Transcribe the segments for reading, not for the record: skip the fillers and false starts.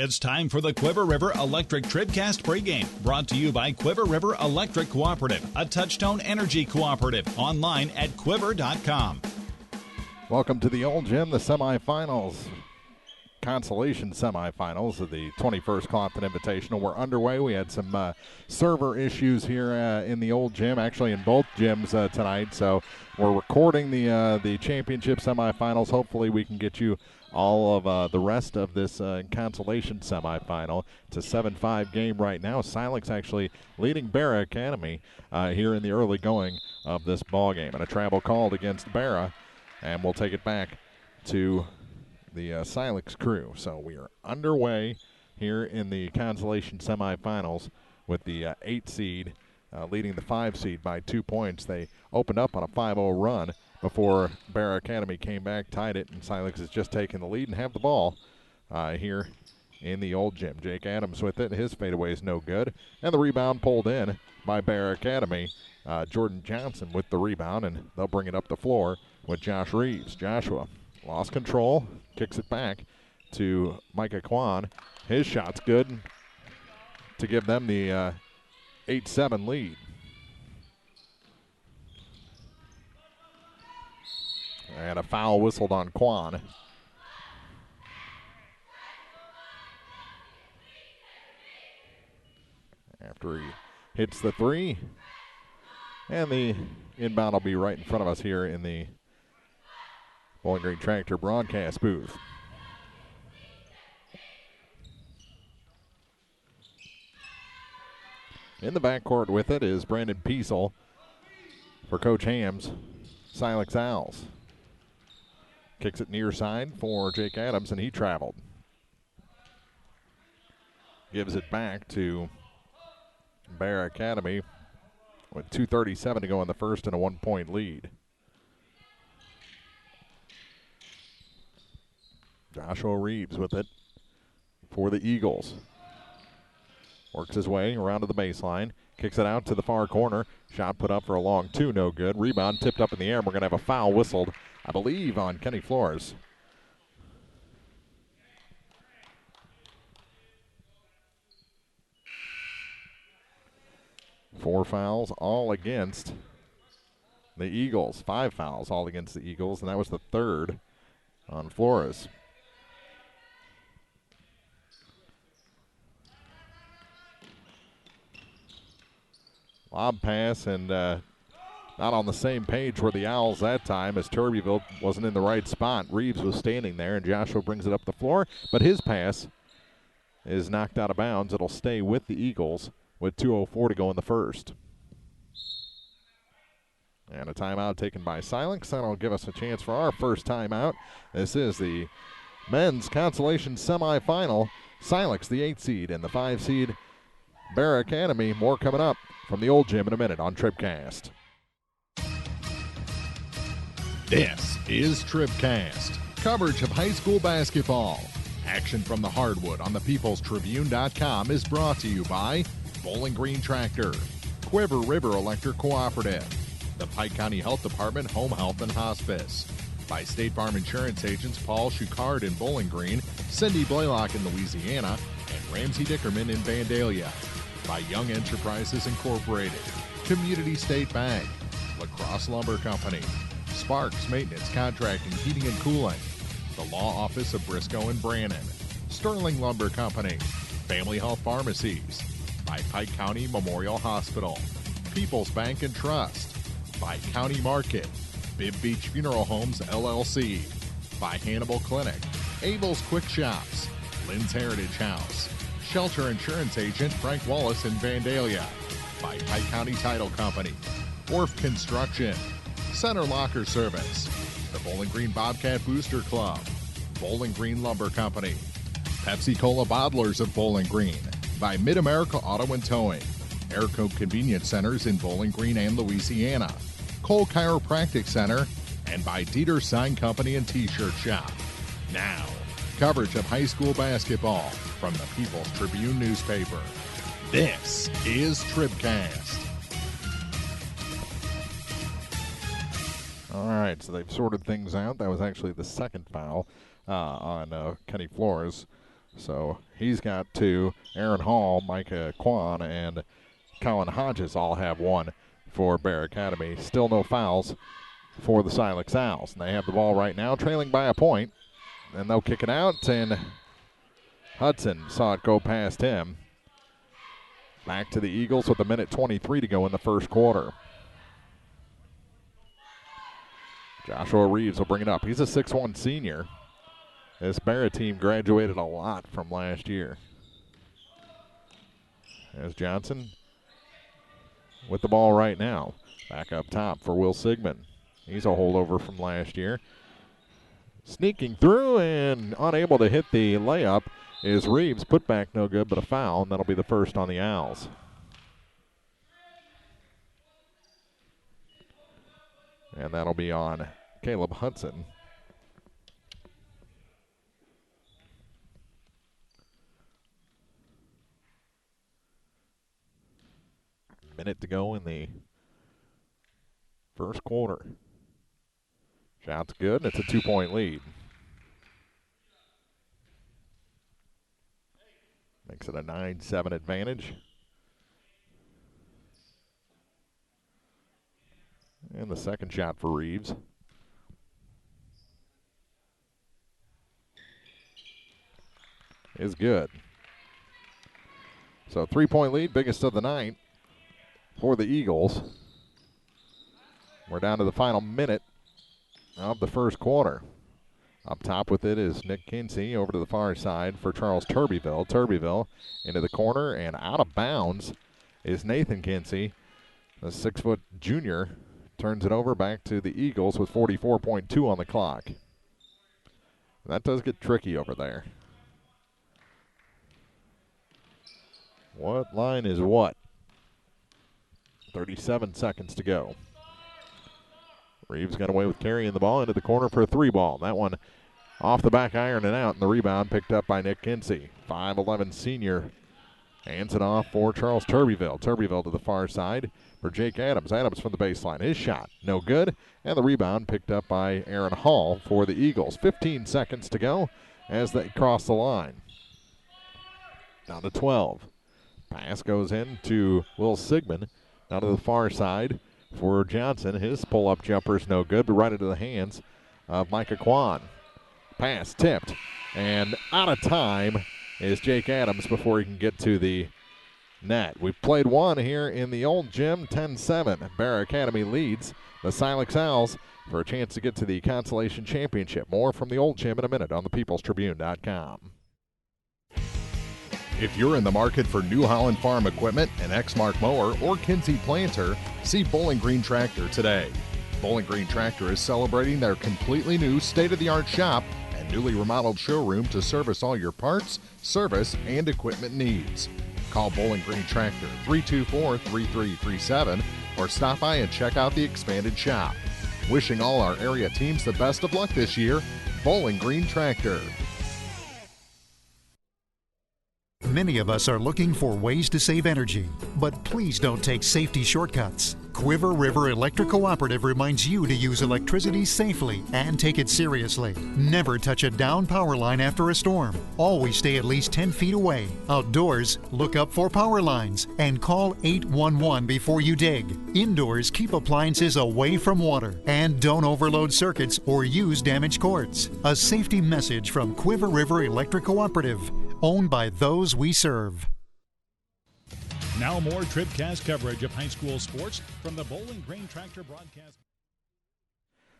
It's time for the Quiver River Electric TribCast pregame, brought to you by Quiver River Electric Cooperative, a Touchstone Energy Cooperative, online at quiver.com. Welcome to the Old Gym, the semifinals, Consolation Semifinals of the 21st Clopton Invitational. We're underway. We had some server issues here in the Old Gym, actually in both gyms tonight. So we're recording the championship semifinals. Hopefully we can get you all of the rest of this Consolation Semifinal. It's a 7-5 game right now. Silex actually leading Barat Academy here in the early going of this ball game. And a travel called against Barat, and we'll take it back to the Silex crew. So we are underway here in the Consolation Semifinals with the 8 seed leading the 5 seed by 2 points. They opened up on a 5-0 run before Barat Academy came back, tied it, and Silex has just taken the lead and have the ball here in the Old Gym. Jake Adams with it. His fadeaway is no good. And the rebound pulled in by Barat Academy. Jordan Johnson with the rebound, and they'll bring it up the floor with Josh Reeves. Joshua lost control, kicks it back to Micah Kwan. His shot's good to give them the 8-7 lead. And a foul whistled on Kwan. After he hits the three. And the inbound will be right in front of us here in the Bowling Green Tractor broadcast booth. In the backcourt with it is Brandon Piesel for Coach Ham's Silex Owls. Kicks it near side for Jake Adams, and he traveled. Gives it back to Barat Academy with 2:37 to go in the first and a 1-point lead. Joshua Reeves with it for the Eagles. Works his way around to the baseline. Kicks it out to the far corner. Shot put up for a long two, no good. Rebound tipped up in the air. We're going to have a foul whistled, I believe, on Kenny Flores. Four fouls, all against the Eagles. 5 fouls, all against the Eagles, and that was the third on Flores. Lob pass, and not on the same page were the Owls that time, as Turbeville wasn't in the right spot. Reeves was standing there, and Joshua brings it up the floor, but his pass is knocked out of bounds. It'll stay with the Eagles with 2:04 to go in the first. And a timeout taken by Silex. That'll give us a chance for our first timeout. This is the men's Consolation Semifinal. Silex, the 8 seed, and the 5 seed, Barat Academy. More coming up from the Old Gym in a minute on TribCast. This is TribCast, coverage of high school basketball. Action from the hardwood on thepeoplestribune.com is brought to you by Bowling Green Tractor, Quiver River Electric Cooperative, the Pike County Health Department Home Health and Hospice, by State Farm Insurance agents Paul Schuchard in Bowling Green, Cindy Blaylock in Louisiana, and Ramsey Dickerman in Vandalia, by Young Enterprises Incorporated, Community State Bank, La Crosse Lumber Company, Sparks Maintenance Contracting, Heating and Cooling, the Law Office of Briscoe and Brannon, Sterling Lumber Company, Family Health Pharmacies, by Pike County Memorial Hospital, People's Bank and Trust, by County Market, Bibb Beach Funeral Homes LLC, by Hannibal Clinic, Abel's Quick Shops, Lynn's Heritage House, Shelter Insurance Agent Frank Wallace in Vandalia, by Pike County Title Company, Wharf Construction, Center Locker Service, the Bowling Green Bobcat Booster Club, Bowling Green Lumber Company, Pepsi Cola Bottlers of Bowling Green, by Mid-America Auto and Towing, Aircoat Convenience Centers in Bowling Green and Louisiana, Cole Chiropractic Center, and by Dieter Sign Company and T-Shirt Shop. Now, coverage of high school basketball from the People's Tribune newspaper. This is TribCast. All right, so they've sorted things out. That was actually the second foul on Kenny Flores. So he's got 2. Aaron Hall, Micah Kwan, and Colin Hodges all have 1 for Bear Academy. Still no fouls for the Silex Owls. And they have the ball right now, trailing by a point. And they'll kick it out, and Hudson saw it go past him. Back to the Eagles with 1:23 to go in the first quarter. Joshua Reeves will bring it up. He's a 6'1" senior. This Barat team graduated a lot from last year. As Johnson with the ball right now. Back up top for Will Sigmund. He's a holdover from last year. Sneaking through and unable to hit the layup is Reeves. Put back no good, but a foul, and that'll be the first on the Owls. And that'll be on Caleb Hudson. Minute to go in the first quarter. Shot's good, and it's a 2-point lead. Makes it a 9-7 advantage. And the second shot for Reeves. Is good. So 3-point lead, biggest of the night for the Eagles. We're down to the final minute of the first quarter. Up top with it is Nick Kinsey over to the far side for Charles Turbyville. Turbyville into the corner and out of bounds is Nathan Kinsey. The 6-foot junior turns it over back to the Eagles with 44.2 on the clock. That does get tricky over there. What line is what? 37 seconds to go. Reeves got away with carrying the ball into the corner for a 3-ball. That one off the back iron and out, and the rebound picked up by Nick Kinsey. 5'11" senior hands it off for Charles Turbyville. Turbyville to the far side for Jake Adams. Adams from the baseline. His shot, no good, and the rebound picked up by Aaron Hall for the Eagles. 15 seconds to go as they cross the line. Down to 12. Pass goes in to Will Sigmund. Down to the far side for Johnson. His pull-up jumper's no good, but right into the hands of Micah Kwan. Pass tipped, and out of time is Jake Adams before he can get to the net. We've played one here in the old gym, 10-7. Bear Academy leads the Silex Owls for a chance to get to the Consolation Championship. More from the old gym in a minute on thepeoplestribune.com. If you're in the market for New Holland Farm equipment, an Exmark mower, or Kinsey planter, see Bowling Green Tractor today. Bowling Green Tractor is celebrating their completely new state-of-the-art shop and newly remodeled showroom to service all your parts, service, and equipment needs. Call Bowling Green Tractor 324-3337 or stop by and check out the expanded shop. Wishing all our area teams the best of luck this year, Bowling Green Tractor. Many of us are looking for ways to save energy, but please don't take safety shortcuts. Quiver River Electric Cooperative reminds you to use electricity safely and take it seriously. Never touch a down power line after a storm. Always stay at least 10 feet away. Outdoors, look up for power lines and call 811 before you dig. Indoors, keep appliances away from water and don't overload circuits or use damaged cords. A safety message from Quiver River Electric Cooperative, owned by those we serve. Now more TribCast coverage of high school sports from the Bowling Green Tractor broadcast.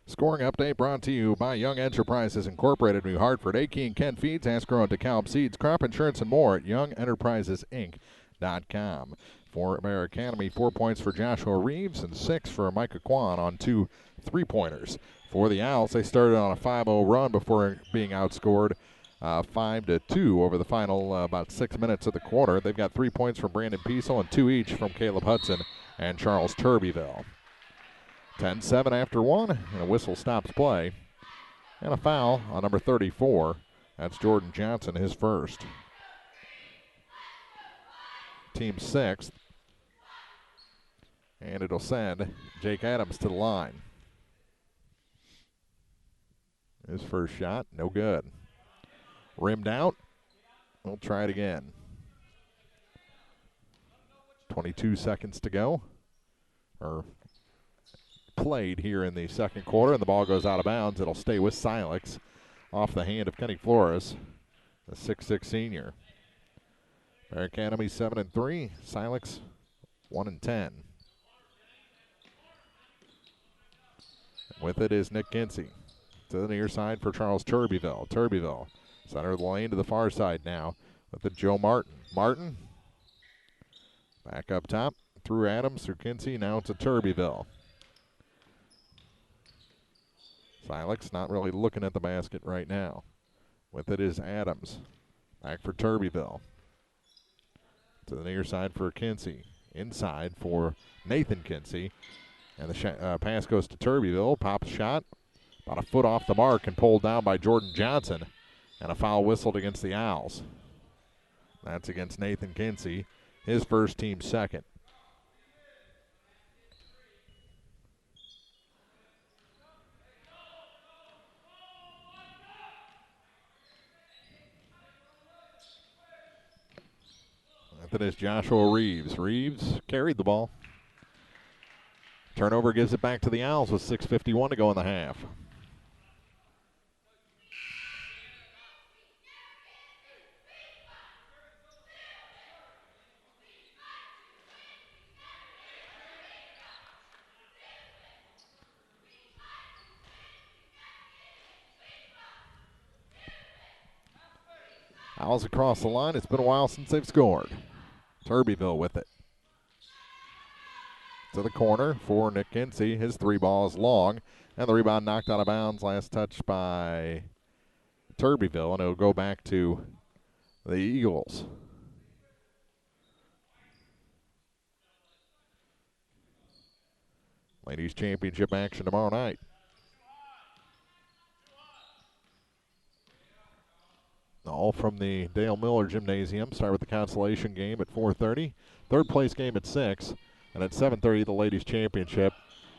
Scoring update brought to you by Young Enterprises Incorporated, New Hartford. A.K. and Kent Feeds, Asgrow and DeKalb Seeds, crop insurance, and more at YoungEnterprisesInc.com. For Bear Academy, 4 points for Joshua Reeves and 6 for Micah Kwan on 2 3-pointers. For the Owls, they started on a 5-0 run before being outscored 5-2 over the final about 6 minutes of the quarter. They've got 3 points from Brandon Piesel and 2 each from Caleb Hudson and Charles Turbyville. 10-7 after 1, and a whistle stops play. And a foul on number 34. That's Jordan Johnson, his first. Team sixth. And it'll send Jake Adams to the line. His first shot, no good. Rimmed out, We'll try it again. 22 seconds to go. Or played here in the second quarter, and the ball goes out of bounds. It'll stay with Silex off the hand of Kenny Flores, the 6'6" senior. Bear Academy 7-3, Silex 1-10. With it is Nick Kinsey. To the near side for Charles Turbeville. Turbeville, center of the lane to the far side now with the Joe Martin. Martin, back up top, through Adams, through Kinsey, now to Turbeville. Silex not really looking at the basket right now. With it is Adams. Back for Turbeville. To the near side for Kinsey. Inside for Nathan Kinsey. And the pass goes to Turbeville. Pop shot. About a foot off the mark and pulled down by Jordan Johnson. And a foul whistled against the Owls. That's against Nathan Kinsey. His first, team second. That is Joshua Reeves. Reeves carried the ball. Turnover gives it back to the Owls with 6:51 to go in the half. Owls across the line. It's been a while since they've scored. Turbeville with it. To the corner for Nick Kinsey. His three ball is long. And the rebound knocked out of bounds. Last touch by Turbeville. And it'll go back to the Eagles. Ladies Championship action tomorrow night. All from the Dale Miller Gymnasium. Start with the consolation game at 4:30. Third place game at 6. And at 7:30, the Ladies Championship.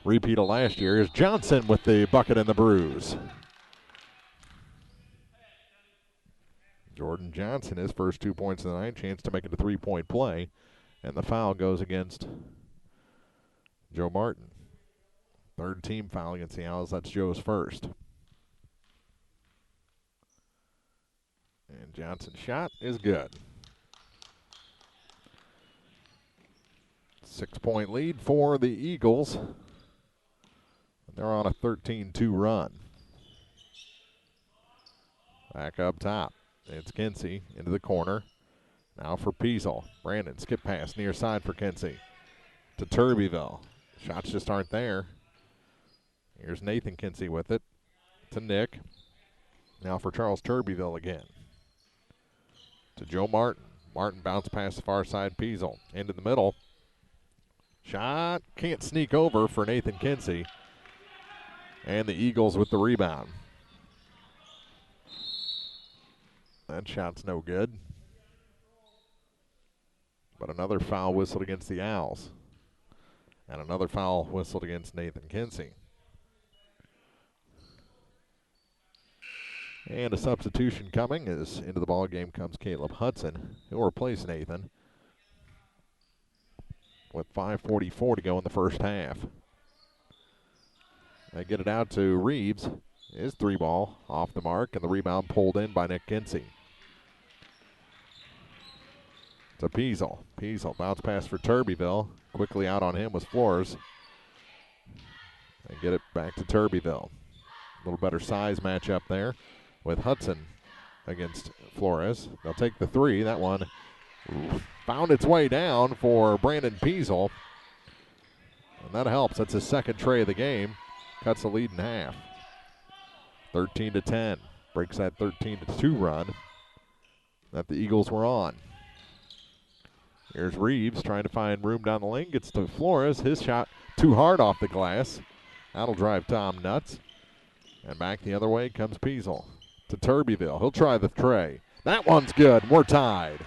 Repeat of last year is Johnson with the bucket and the bruise. Jordan Johnson, his first 2 points of the night. Chance to make it a three-point play. And the foul goes against Joe Martin. Third team foul against the Owls. That's Joe's first. And Johnson's shot is good. 6-point lead for the Eagles. They're on a 13-2 run. Back up top. It's Kinsey into the corner. Now for Peasel. Brandon, skip pass near side for Kinsey. To Turbeville. Shots just aren't there. Here's Nathan Kinsey with it. To Nick. Now for Charles Turbeville again. To Joe Martin. Martin bounced past the far side. Peasel into the middle. Shot can't sneak over for Nathan Kinsey. And the Eagles with the rebound. That shot's no good. But another foul whistled against the Owls. And another foul whistled against Nathan Kinsey. And a substitution coming as into the ball game comes Caleb Hudson. He'll replace Nathan with 5:44 to go in the first half. They get it out to Reeves. His three ball off the mark, and the rebound pulled in by Nick Kinsey. To Peasel. Peasel bounce pass for Turbeville. Quickly out on him was Flores. They get it back to Turbeville. A little better size matchup there with Hudson against Flores. They'll take the three. That one found its way down for Brandon Peasel. And that helps. That's his second tray of the game. Cuts the lead in half. 13-10. Breaks that 13-2 run that the Eagles were on. Here's Reeves trying to find room down the lane. Gets to Flores. His shot too hard off the glass. That'll drive Tom nuts. And back the other way comes Peasel to Turbeville. He'll try the tray. That one's good. We're tied.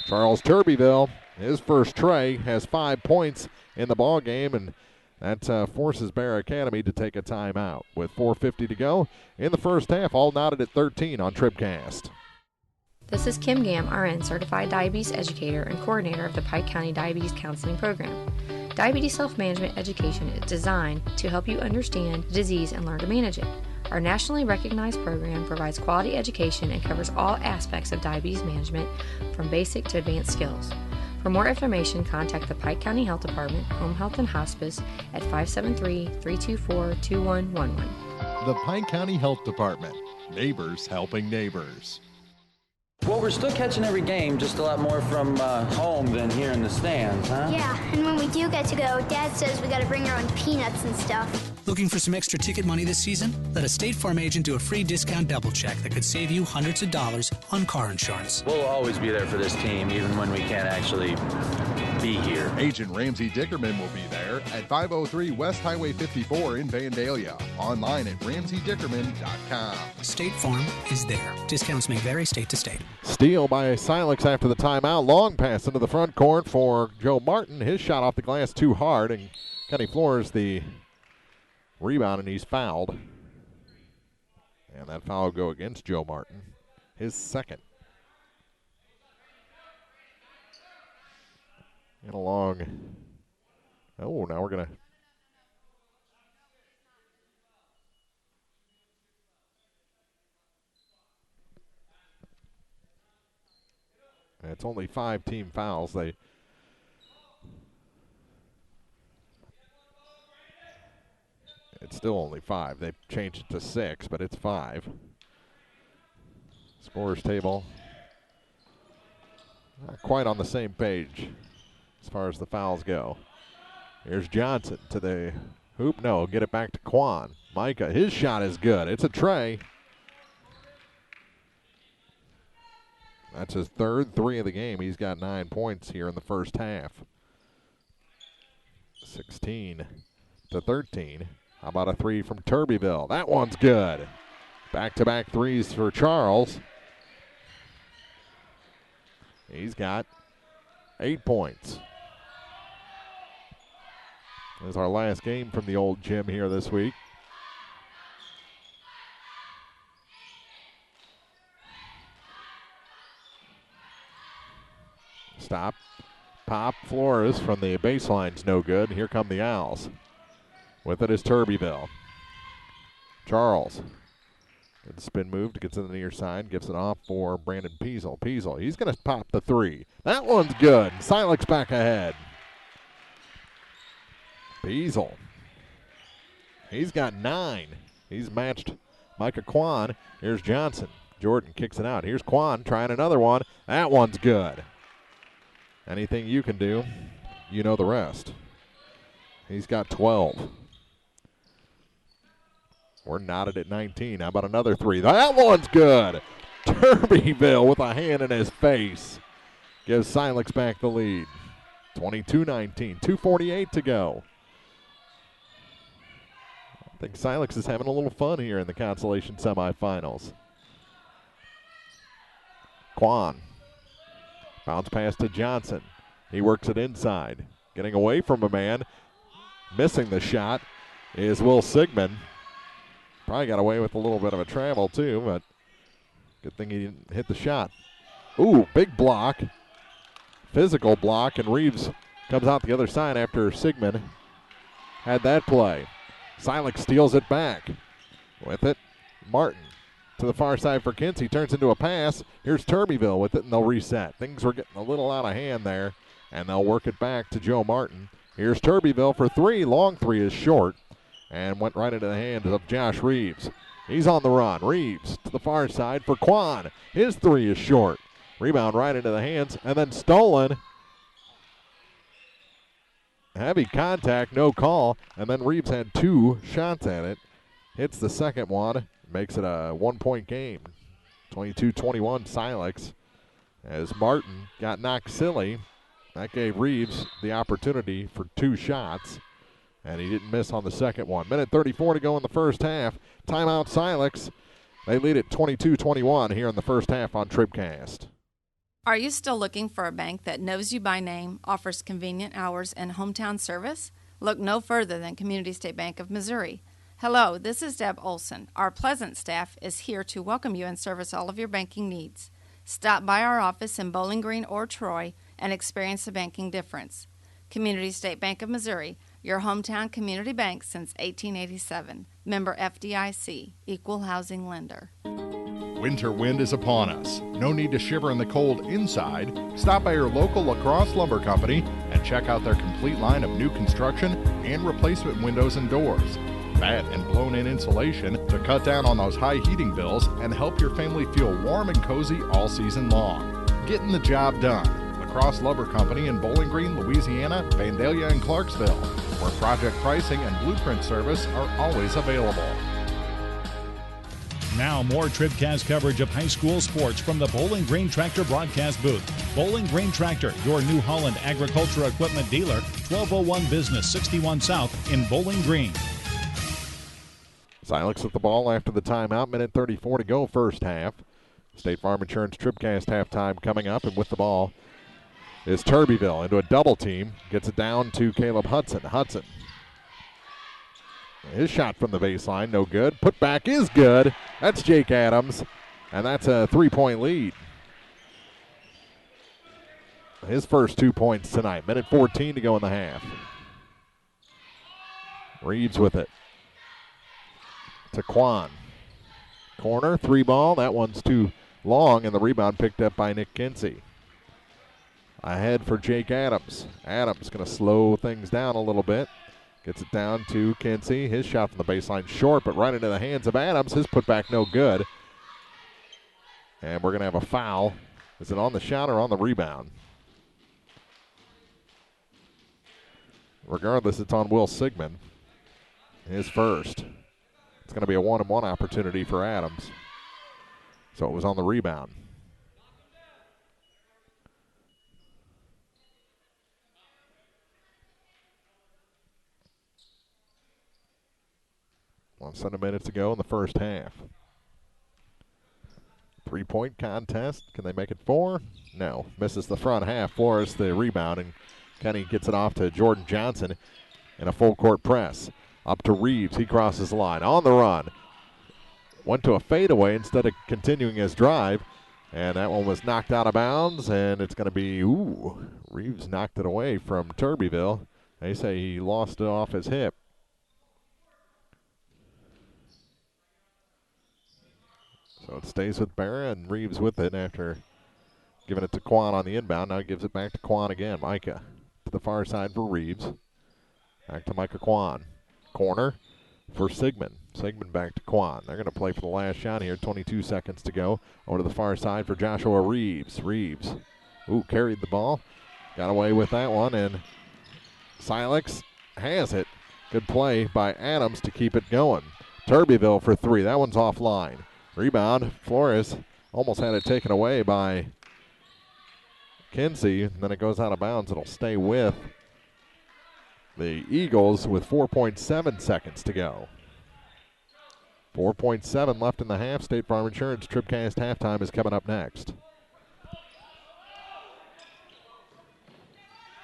Charles Turbeville, his first tray, has 5 points in the ball game, and that forces Bear Academy to take a timeout. With 4:50 to go in the first half, all knotted at 13 on TribCast. This is Kim Gam, RN, Certified Diabetes Educator and Coordinator of the Pike County Diabetes Counseling Program. Diabetes self-management education is designed to help you understand the disease and learn to manage it. Our nationally recognized program provides quality education and covers all aspects of diabetes management, from basic to advanced skills. For more information, contact the Pike County Health Department, Home Health and Hospice at 573-324-2111. The Pike County Health Department. Neighbors helping neighbors. Well, we're still catching every game, just a lot more from home than here in the stands, huh? Yeah, and when we do get to go, Dad says we gotta bring our own peanuts and stuff. Looking for some extra ticket money this season? Let a State Farm agent do a free discount double check that could save you hundreds of dollars on car insurance. We'll always be there for this team, even when we can't actually be here. Agent Ramsey Dickerman will be there at 503 West Highway 54 in Vandalia. Online at RamseyDickerman.com. State Farm is there. Discounts may vary state to state. Steal by Silex after the timeout. Long pass into the front court for Joe Martin. His shot off the glass too hard, and Kenny Flores the rebound, and he's fouled. And that foul will go against Joe Martin, his second. And along. Oh, now we're going to. It's only 5 team fouls. It's still only 5. They changed it to 6, but it's 5. Scorers table not quite on the same page as far as the fouls go. Here's Johnson to the hoop. No, get it back to Quan. Micah, his shot is good. It's a tray. That's his third 3 of the game. He's got 9 points here in the first half. 16-13. How about a 3 from Turbyville? That one's good. Back-to-back 3s for Charles. He's got 8 points. This is our last game from the old gym here this week. Stop. Pop. Flores from the baseline's no good. Here come the Owls. With it is Turbyville. Charles. Good spin move, gets in the near side, gives it off for Brandon Peasel. Peasel, he's going to pop the 3. That one's good. Silex back ahead. Peasel. He's got 9. He's matched Micah Quan. Here's Johnson. Jordan kicks it out. Here's Quan trying another one. That one's good. Anything you can do, you know the rest. He's got 12. We're knotted at 19. How about another 3? That one's good. Turbyville with a hand in his face gives Silex back the lead. 22-19, 2:48 to go. I think Silex is having a little fun here in the Consolation Semifinals. Quan. Bounce pass to Johnson. He works it inside. Getting away from a man. Missing the shot is Will Sigmund. Probably got away with a little bit of a travel too, but good thing he didn't hit the shot. Ooh, big block. Physical block, and Reeves comes out the other side after Sigmund had that play. Silex steals it back. With it, Martin. To the far side for Kinsey, turns into a pass. Here's Turbyville with it, and they'll reset. Things were getting a little out of hand there, and they'll work it back to Joe Martin. Here's Turbyville for 3. Long 3 is short, and went right into the hands of Josh Reeves. He's on the run. Reeves to the far side for Quan. His 3 is short. Rebound right into the hands, and then stolen. Heavy contact, no call, and then Reeves had 2 shots at it. Hits the second one. Makes it a 1-point game. 22-21 Silex. As Martin got knocked silly, that gave Reeves the opportunity for 2 shots, and he didn't miss on the second one. Minute 34 to go in the first half. Timeout Silex. They lead it 22-21 here in the first half on TribCast. Are you still looking for a bank that knows you by name, offers convenient hours, and hometown service? Look no further than Community State Bank of Missouri. Hello, this is Deb Olson. Our pleasant staff is here to welcome you and service all of your banking needs. Stop by our office in Bowling Green or Troy and experience the banking difference. Community State Bank of Missouri, your hometown community bank since 1887. Member FDIC, Equal Housing Lender. Winter wind is upon us. No need to shiver in the cold inside. Stop by your local La Crosse Lumber Company and check out their complete line of new construction and replacement windows and doors. Bad and blown-in insulation to cut down on those high heating bills and help your family feel warm and cozy all season long. Getting the job done. La Crosse Lumber Company in Bowling Green, Louisiana, Vandalia, and Clarksville, where project pricing and blueprint service are always available. Now more TribCast coverage of high school sports from the Bowling Green Tractor broadcast booth. Bowling Green Tractor, your New Holland agricultural equipment dealer, 1201 Business 61 South in Bowling Green. Silex with the ball after the timeout. Minute 34 to go, first half. State Farm Insurance TribCast halftime coming up, and with the ball is Turbeville into a double team. Gets it down to Caleb Hudson. Hudson. His shot from the baseline, no good. Put back is good. That's Jake Adams, and that's a 3-point lead. His first 2 points tonight. Minute 14 to go in the half. Reeves with it to Quan. Corner, 3 ball. That one's too long, and the rebound picked up by Nick Kinsey. Ahead for Jake Adams. Adams going to slow things down a little bit. Gets it down to Kinsey. His shot from the baseline short, but right into the hands of Adams. His putback no good. And we're going to have a foul. Is it on the shot or on the rebound? Regardless, it's on Will Sigmund. His first. It's going to be a 1-on-1 opportunity for Adams. So it was on the rebound. Less than a minute to go in the first half. 3-point contest. Can they make it 4? No. Misses the front half. Flores the rebound, and Kenny gets it off to Jordan Johnson in a full court press. Up to Reeves. He crosses the line. On the run. Went to a fadeaway instead of continuing his drive. And that one was knocked out of bounds, and it's going to be, Reeves knocked it away from Turbeville. They say he lost it off his hip. So it stays with Barra, and Reeves with it after giving it to Quan on the inbound. Now he gives it back to Quan again. Micah to the far side for Reeves. Back to Micah Quan. Corner for Sigmund. Sigmund back to Quan. They're going to play for the last shot here. 22 seconds to go. Over to the far side for Joshua Reeves. Reeves, carried the ball. Got away with that one, and Silex has it. Good play by Adams to keep it going. Turbeville for 3. That one's offline. Rebound. Flores almost had it taken away by Kinsey, and then it goes out of bounds. It'll stay with the Eagles with 4.7 seconds to go. 4.7 left in the half. State Farm Insurance TribCast halftime is coming up next.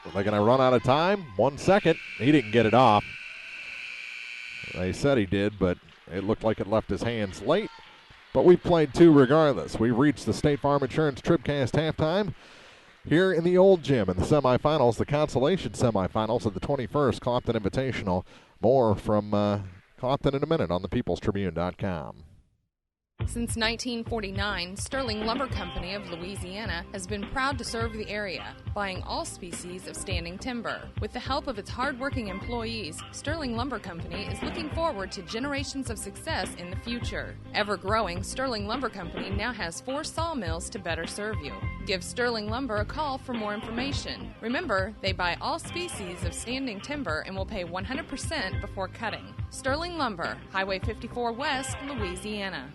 Are they going to run out of time? 1 second. He didn't get it off. They said he did, but it looked like it left his hands late. But we've played 2 regardless. We've reached the State Farm Insurance TribCast halftime here in the Old Gym in the semifinals, the Consolation Semifinals of the 21st Clopton Invitational. More from Clopton in a minute on thepeoplestribune.com. Since 1949, Sterling Lumber Company of Louisiana has been proud to serve the area, buying all species of standing timber. With the help of its hard-working employees, Sterling Lumber Company is looking forward to generations of success in the future. Ever-growing, Sterling Lumber Company now has 4 sawmills to better serve you. Give Sterling Lumber a call for more information. Remember, they buy all species of standing timber and will pay 100% before cutting. Sterling Lumber, Highway 54 West, Louisiana.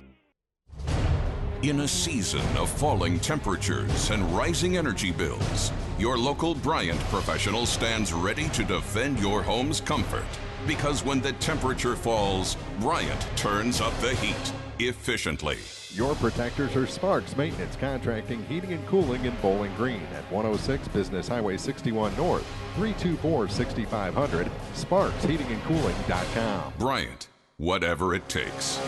In a season of falling temperatures and rising energy bills, your local Bryant professional stands ready to defend your home's comfort. Because when the temperature falls, Bryant turns up the heat efficiently. Your protectors are Sparks Maintenance Contracting, Heating and Cooling in Bowling Green at 106 Business Highway 61 North, 324-6500, sparksheatingandcooling.com. Bryant, whatever it takes.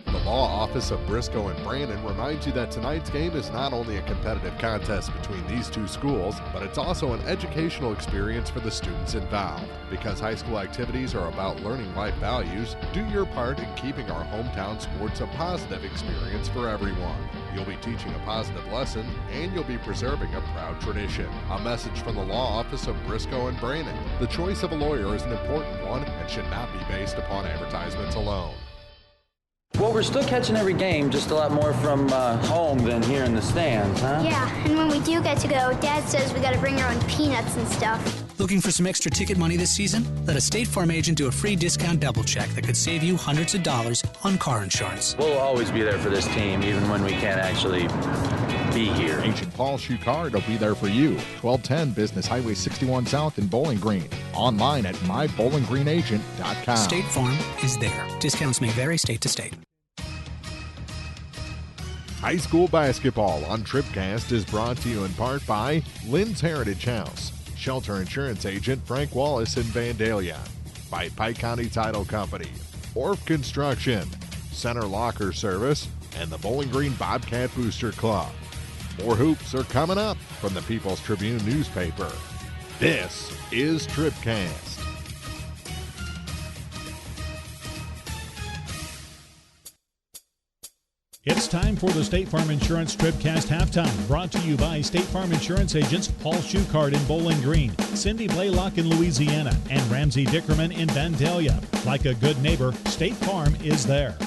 The Law Office of Briscoe and Brandon reminds you that tonight's game is not only a competitive contest between these two schools, but it's also an educational experience for the students involved. Because high school activities are about learning life values, do your part in keeping our hometown sports a positive experience for everyone. You'll be teaching a positive lesson, and you'll be preserving a proud tradition. A message from the Law Office of Briscoe and Brandon. The choice of a lawyer is an important one and should not be based upon advertisements alone. Well, we're still catching every game, just a lot more from home than here in the stands, huh? Yeah, and when we do get to go, Dad says we gotta bring our own peanuts and stuff. Looking for some extra ticket money this season? Let a State Farm agent do a free discount double check that could save you hundreds of dollars on car insurance. We'll always be there for this team, even when we can't actually be here. Agent Paul Schuchard will be there for you. 1210 Business Highway 61 South in Bowling Green. Online at mybowlinggreenagent.com. State Farm is there. Discounts may vary state to state. High school basketball on TribCast is brought to you in part by Lynn's Heritage House, Shelter Insurance Agent Frank Wallace in Vandalia, by Pike County Title Company, Orff Construction, Center Locker Service, and the Bowling Green Bobcat Booster Club. More hoops are coming up from the People's Tribune newspaper. This is TribCast. It's time for the State Farm Insurance TribCast Halftime, brought to you by State Farm Insurance agents Paul Schuchard in Bowling Green, Cindy Blaylock in Louisiana, and Ramsey Dickerman in Vandalia. Like a good neighbor, State Farm is there.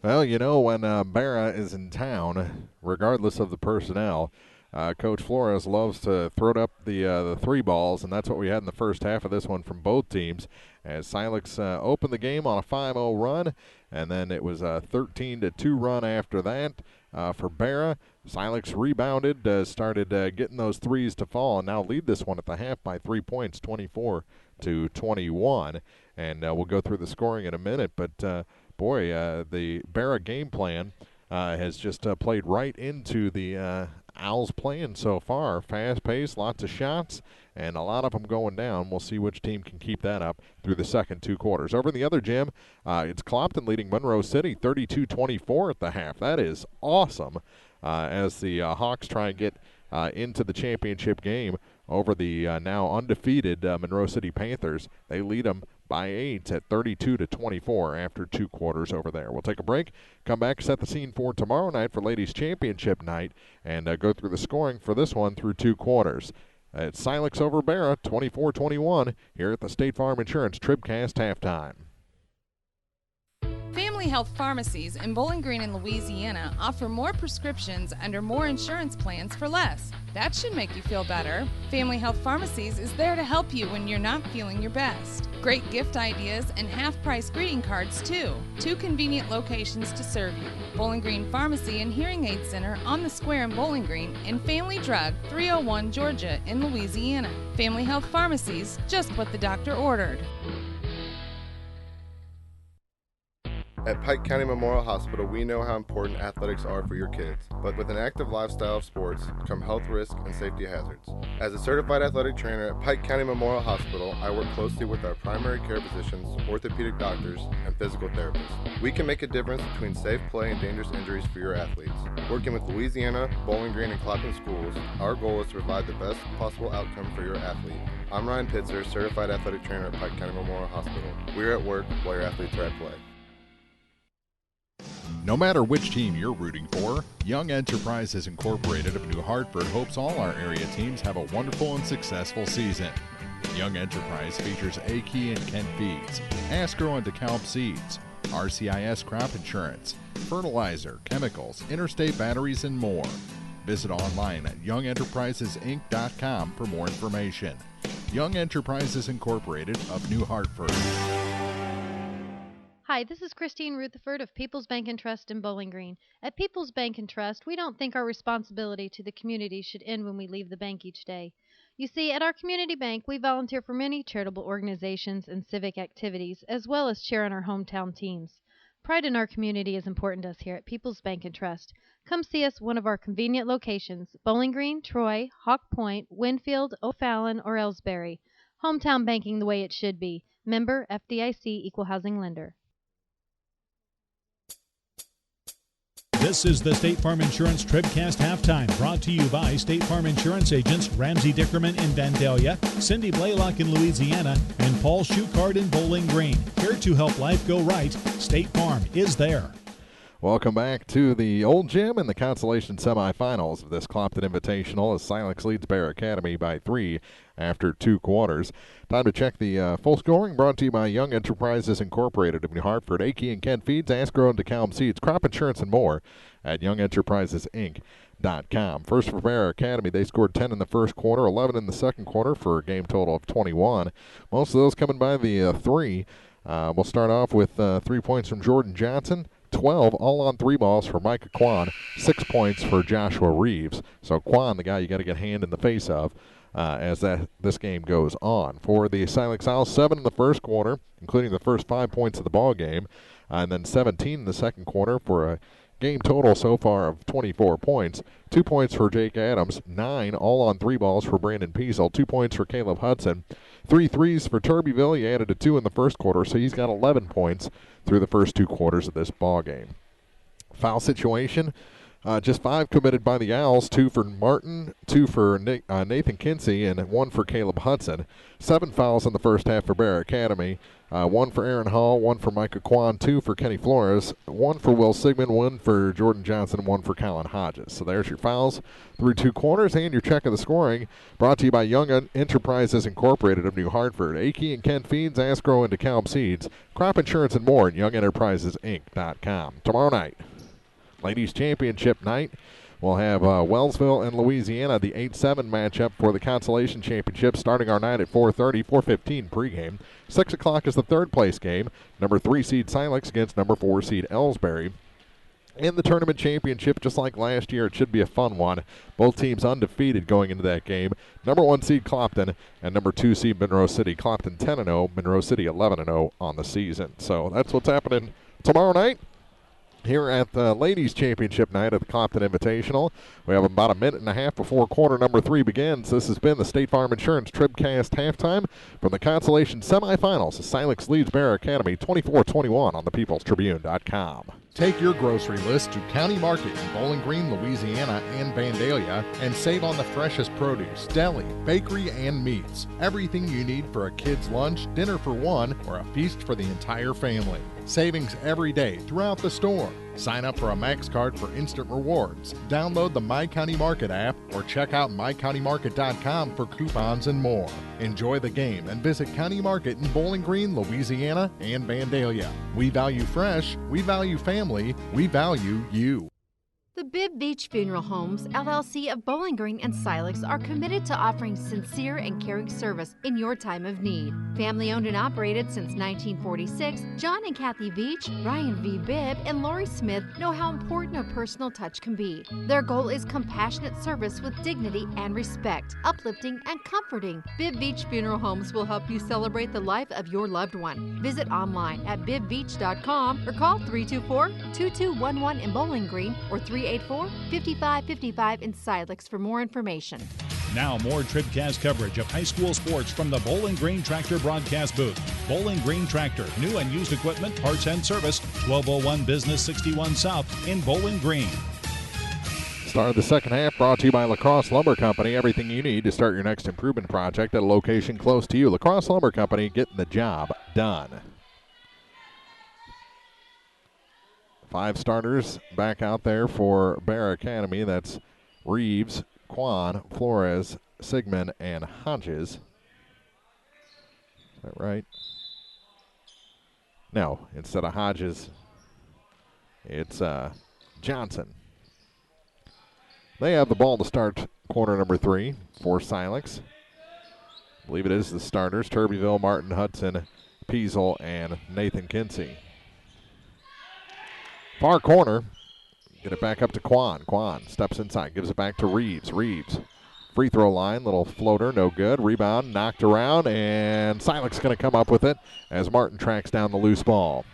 Well, you know, when Barat is in town, regardless of the personnel, Coach Flores loves to throw up the three balls, and that's what we had in the first half of this one from both teams, as Silex opened the game on a 5-0 run, and then it was a 13-2 run after that for Barat. Silex rebounded, started getting those threes to fall, and now lead this one at the half by 3 points, 24-21. And we'll go through the scoring in a minute, but boy, the Barat game plan has just played right into the Owls playing so far. Fast-paced, lots of shots, and a lot of them going down. We'll see which team can keep that up through the second two quarters. Over in the other gym, it's Clopton leading Monroe City 32-24 at the half. That is awesome as the Hawks try and get into the championship game over the now undefeated Monroe City Panthers. They lead them by 8 at 32-24 after two quarters over there. We'll take a break, come back, set the scene for tomorrow night for Ladies Championship night, and go through the scoring for this one through two quarters. It's Silex over Barat, 24-21, here at the State Farm Insurance TribCast halftime. Family Health Pharmacies in Bowling Green and Louisiana offer more prescriptions under more insurance plans for less. That should make you feel better. Family Health Pharmacies is there to help you when you're not feeling your best. Great gift ideas and half-price greeting cards, too. 2 convenient locations to serve you. Bowling Green Pharmacy and Hearing Aid Center on the Square in Bowling Green, and Family Drug, 301 Georgia in Louisiana. Family Health Pharmacies, just what the doctor ordered. At Pike County Memorial Hospital, we know how important athletics are for your kids, but with an active lifestyle of sports come health risks and safety hazards. As a certified athletic trainer at Pike County Memorial Hospital, I work closely with our primary care physicians, orthopedic doctors, and physical therapists. We can make a difference between safe play and dangerous injuries for your athletes. Working with Louisiana, Bowling Green, and Clopton schools, our goal is to provide the best possible outcome for your athlete. I'm Ryan Pitzer, certified athletic trainer at Pike County Memorial Hospital. We're at work while your athletes are at play. No matter which team you're rooting for, Young Enterprises Incorporated of New Hartford hopes all our area teams have a wonderful and successful season. Young Enterprise features A-Key and Kent Feeds, Asgrow and DeKalb Seeds, RCIS Crop Insurance, fertilizer, chemicals, interstate batteries, and more. Visit online at youngenterprisesinc.com for more information. Young Enterprises Incorporated of New Hartford. Hi, this is Christine Rutherford of People's Bank and Trust in Bowling Green. At People's Bank and Trust, we don't think our responsibility to the community should end when we leave the bank each day. You see, at our community bank, we volunteer for many charitable organizations and civic activities, as well as cheer on our hometown teams. Pride in our community is important to us here at People's Bank and Trust. Come see us at one of our convenient locations, Bowling Green, Troy, Hawk Point, Winfield, O'Fallon, or Ellsbury. Hometown banking the way it should be. Member FDIC Equal Housing Lender. This is the State Farm Insurance TribCast halftime, brought to you by State Farm Insurance agents Ramsey Dickerman in Vandalia, Cindy Blaylock in Louisiana, and Paul Schuchard in Bowling Green. Here to help life go right, State Farm is there. Welcome back to the Old Gym and the Consolation Semifinals of this Clopton Invitational as Silex leads Barat Academy by 3 after 2 quarters. Time to check the full scoring, brought to you by Young Enterprises Incorporated of New Hartford, Akey and Kent Feeds, Asgrow and DeKalb Seeds, Crop Insurance and more at YoungEnterprisesInc.com. First for Barat Academy, they scored 10 in the first quarter, 11 in the second quarter for a game total of 21. Most of those coming by the 3. We'll start off with 3 points from Jordan Johnson. 12 all on 3 balls for Micah Kwan, 6 points for Joshua Reeves. So Kwan, the guy you got to get hand in the face of as this game goes on. For the Silex Owls, 7 in the first quarter, including the first 5 points of the ball game, and then 17 in the second quarter for a game total so far of 24 points. 2 points for Jake Adams, 9 all on 3 balls for Brandon Peasel, 2 points for Caleb Hudson, 3 threes for Turbeville. He added a 2 in the first quarter, so he's got 11 points through the first 2 quarters of this ball game. Foul situation, just 5 committed by the Owls, 2 for Martin, 2 for Nathan Kinsey, and 1 for Caleb Hudson. 7 fouls in the first half for Barat Academy, 1 for Aaron Hall, 1 for Micah Kwan, 2 for Kenny Flores, 1 for Will Sigmund, 1 for Jordan Johnson, 1 for Colin Hodges. So there's your fouls through 2 quarters and your check of the scoring, brought to you by Young Enterprises Incorporated of New Hartford, Akey and Kent Feeds, Asgrow and DeKalb Seeds, Crop Insurance and more at YoungEnterprisesInc.com. Tomorrow night, Ladies Championship night. We'll have Wellsville and Louisiana, the 8-7 matchup for the Consolation Championship, starting our night at 4:30, 4:15 pregame. 6 o'clock is the third place game. Number 3 seed Silex against number 4 seed Ellsbury. In the tournament championship, just like last year, it should be a fun one. Both teams undefeated going into that game. Number 1 seed Clopton and number 2 seed Monroe City. Clopton 10-0, Monroe City 11-0 on the season. So that's what's happening tomorrow night here at the Ladies Championship night at the Clopton Invitational. We have about a minute and a half before quarter number 3 begins. This has been the State Farm Insurance TribCast halftime from the Consolation Semifinals. Silex leads Barat Academy 24-21 on thepeoplestribune.com. Take your grocery list to County Market in Bowling Green, Louisiana, and Vandalia, and save on the freshest produce, deli, bakery, and meats. Everything you need for a kid's lunch, dinner for one, or a feast for the entire family. Savings every day throughout the store. Sign up for a Max card for instant rewards. Download the My County Market app or check out mycountymarket.com for coupons and more. Enjoy the game and visit County Market in Bowling Green, Louisiana, and Vandalia. We value fresh, we value family, we value you. The Bibb Beach Funeral Homes, LLC of Bowling Green and Silex are committed to offering sincere and caring service in your time of need. Family owned and operated since 1946, John and Kathy Beach, Ryan V. Bibb, and Lori Smith know how important a personal touch can be. Their goal is compassionate service with dignity and respect, uplifting and comforting. Bibb Beach Funeral Homes will help you celebrate the life of your loved one. Visit online at bibbbeach.com or call 324-2211 in Bowling Green or 384-5555 in Silex for more information. Now more TribCast coverage of high school sports from the Bowling Green Tractor broadcast booth. Bowling Green Tractor, new and used equipment, parts and service, 1201 Business 61 South in Bowling Green. Start of the second half brought to you by Lacrosse Lumber Company. Everything you need to start your next improvement project at a location close to you. Lacrosse Lumber Company, getting the job done. 5 starters back out there for Barat Academy. That's Reeves, Kwan, Flores, Sigmund, and Hodges. Is that right? No, instead of Hodges, it's Johnson. They have the ball to start quarter number 3 for Silex. I believe it is the starters, Turbeville, Martin, Hudson, Peasel, and Nathan Kinsey. Far corner, get it back up to Kwan. Kwan steps inside, gives it back to Reeves. Reeves, free throw line, little floater, no good. Rebound, knocked around, and Silex going to come up with it as Martin tracks down the loose ball.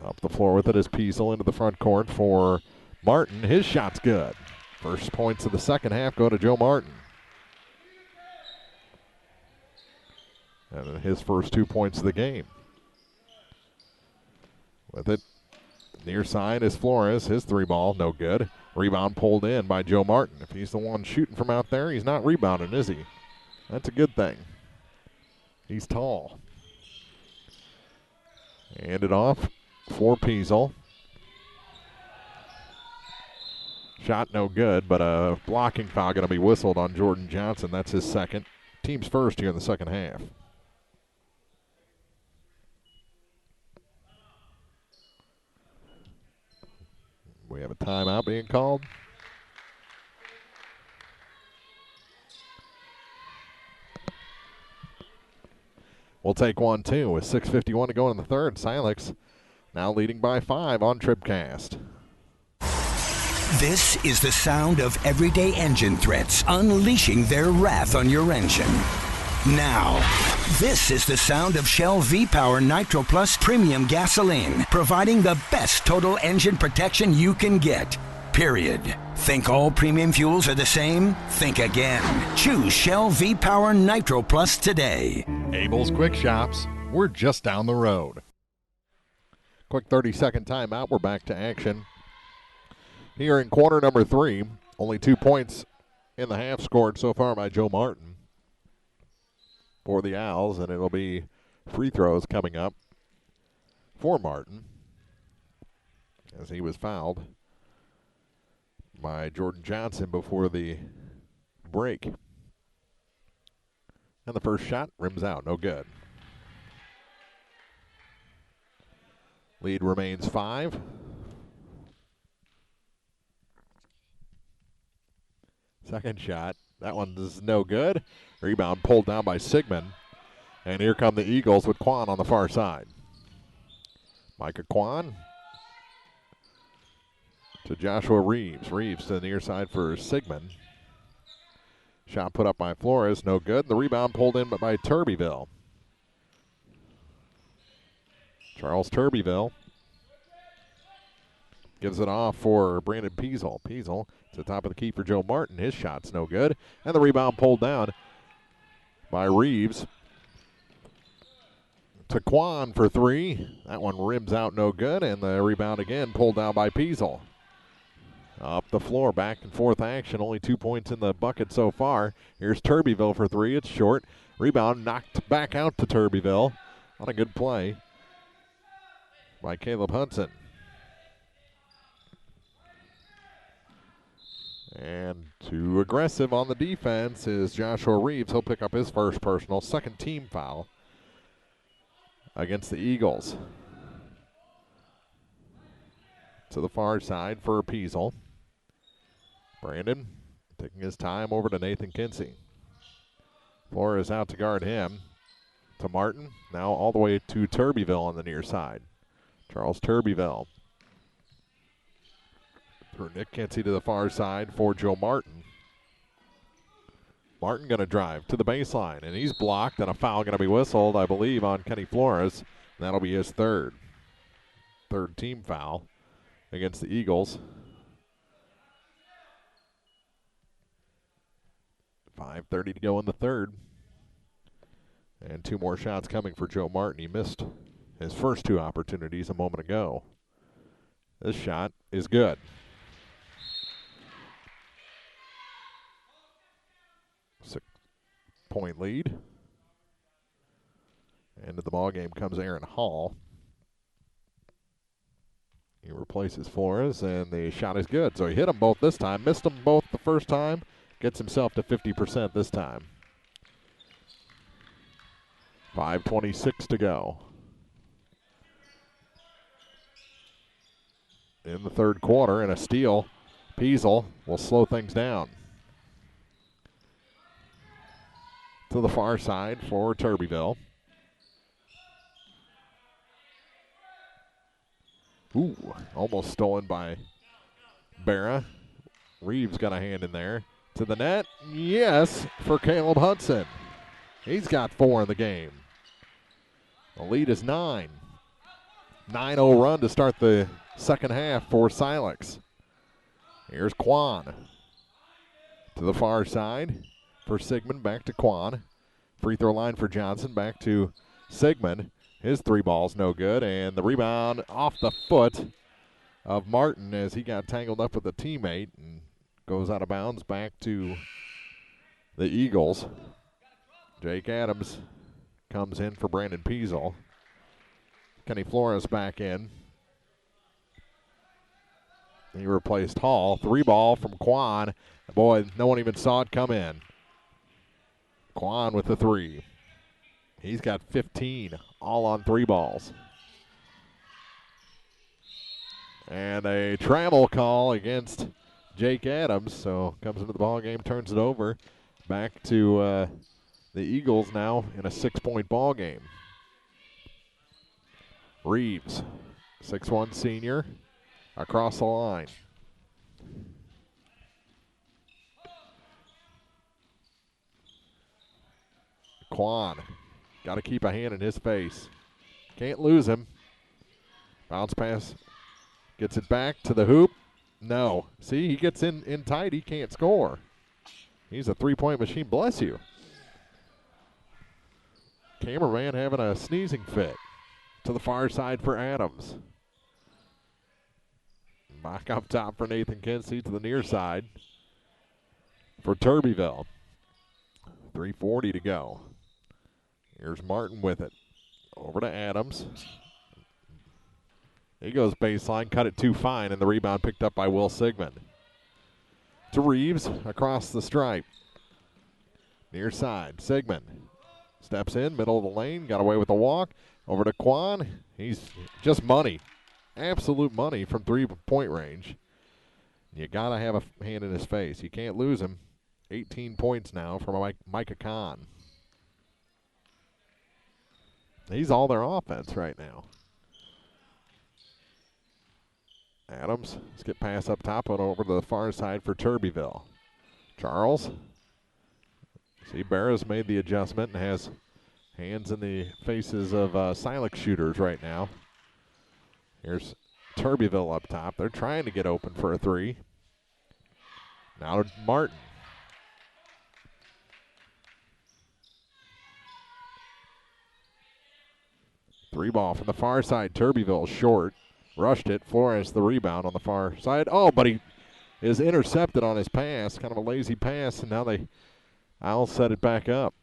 Up the floor with it is Peasel into the front court for Martin. His shot's good. First points of the second half go to Joe Martin. And his first 2 points of the game. With it, near side is Flores. His three ball, no good. Rebound pulled in by Joe Martin. If he's the one shooting from out there, he's not rebounding, is he? That's a good thing. He's tall. Hand it off for Peasel. Shot no good, but a blocking foul going to be whistled on Jordan Johnson. That's his second. Team's first here in the second half. We have a timeout being called. We'll take one, too, with 6:51 to go in the third. Silex now leading by 5 on TribCast. This is the sound of everyday engine threats unleashing their wrath on your engine. Now, this is the sound of Shell V-Power Nitro Plus Premium Gasoline, providing the best total engine protection you can get. Period. Think all premium fuels are the same? Think again. Choose Shell V-Power Nitro Plus today. Abel's Quick Shops. We're just down the road. Quick 30-second timeout. We're back to action. Here in quarter number 3, only 2 points in the half scored so far by Joe Martin for the Owls, and it'll be free throws coming up for Martin as he was fouled by Jordan Johnson before the break. And the first shot rims out, no good. Lead remains 5. Second shot, that one's no good. Rebound pulled down by Sigmund. And here come the Eagles with Quan on the far side. Micah Quan to Joshua Reeves. Reeves to the near side for Sigmund. Shot put up by Flores, no good. The rebound pulled in but by Turbyville. Charles Turbyville gives it off for Brandon Peasel. Peasel to the top of the key for Joe Martin. His shot's no good. And the rebound pulled down by Reeves. To Quan for 3. That one rims out no good. And the rebound again pulled down by Peasel. Up the floor, back and forth action. Only 2 points in the bucket so far. Here's Turbyville for 3. It's short. Rebound knocked back out to Turbyville. On a good play by Caleb Hudson. And too aggressive on the defense is Joshua Reeves. He'll pick up his first personal, second team foul against the Eagles. To the far side for Peasel. Brandon taking his time over to Nathan Kinsey. Flores out to guard him. To Martin. Now all the way to Turbyville on the near side. Charles Turbyville. Through Nick Kinsey to the far side for Joe Martin. Martin going to drive to the baseline, and he's blocked, and a foul going to be whistled, I believe, on Kenny Flores. And that'll be his third team foul against the Eagles. 5:30 to go in the third. And 2 more shots coming for Joe Martin. He missed his first 2 opportunities a moment ago. This shot is good. 6-point lead. Into the ball game comes Aaron Hall. He replaces Flores, and the shot is good. So he hit them both this time. Missed them both the first time. Gets himself to 50% this time. 5:26 to go. In the third quarter, and a steal. Peasel will slow things down. To the far side for Turbyville. Ooh, almost stolen by Barat. Reeves got a hand in there. To the net, yes, for Caleb Hudson. He's got 4 in the game. The lead is 9. 9-0 run to start the second half for Silex. Here's Quan. To the far side for Sigmund, back to Quan. Free throw line for Johnson, back to Sigmund. His 3 ball's no good, and the rebound off the foot of Martin as he got tangled up with a teammate and goes out of bounds back to the Eagles. Jake Adams comes in for Brandon Peasel. Kenny Flores back in. He replaced Hall. 3 ball from Quan. Boy, no one even saw it come in. Quan with the 3. He's got 15, all on 3 balls. And a travel call against Jake Adams. So comes into the ball game, turns it over. Back to the Eagles now in a 6-point ball game. Reeves, 6'1" senior, across the line. Quan, got to keep a hand in his face. Can't lose him. Bounce pass, gets it back to the hoop. No. See, he gets in tight. He can't score. He's a 3-point machine. Bless you. Cameraman having a sneezing fit. To the far side for Adams. Back up top for Nathan Kinsey to the near side for Turbeville. 3:40 to go. Here's Martin with it. Over to Adams. He goes baseline, cut it too fine, and the rebound picked up by Will Sigmund. To Reeves across the stripe. Near side, Sigmund steps in, middle of the lane, got away with the walk. Over to Quan. He's just money. Absolute money from 3-point range. You got to have a hand in his face. You can't lose him. 18 points now from Micah Kahn. He's all their offense right now. Adams, let's get pass up top and over to the far side for Turbeville. Charles. See, Barra's made the adjustment and has hands in the faces of Silex shooters right now. Here's Turbeville up top. They're trying to get open for a 3. Now to Martin. Three ball from the far side. Turbeville short. Rushed it. Flores the rebound on the far side. Oh, but he is intercepted on his pass. Kind of a lazy pass, and now I'll set it back up.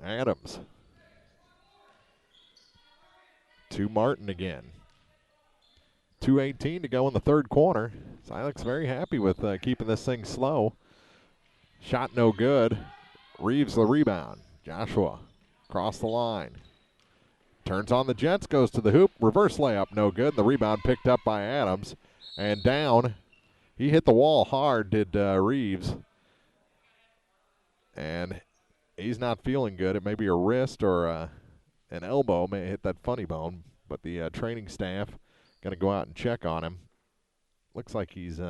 Adams. To Martin again. 2:18 to go in the third quarter. Silex very happy with keeping this thing slow. Shot no good. Reeves the rebound. Joshua across the line. Turns on the Jets, goes to the hoop. Reverse layup no good. The rebound picked up by Adams. And down. He hit the wall hard, did Reeves. And he's not feeling good. It may be a wrist or an elbow. May hit that funny bone. But the training staff going to go out and check on him. Looks like he's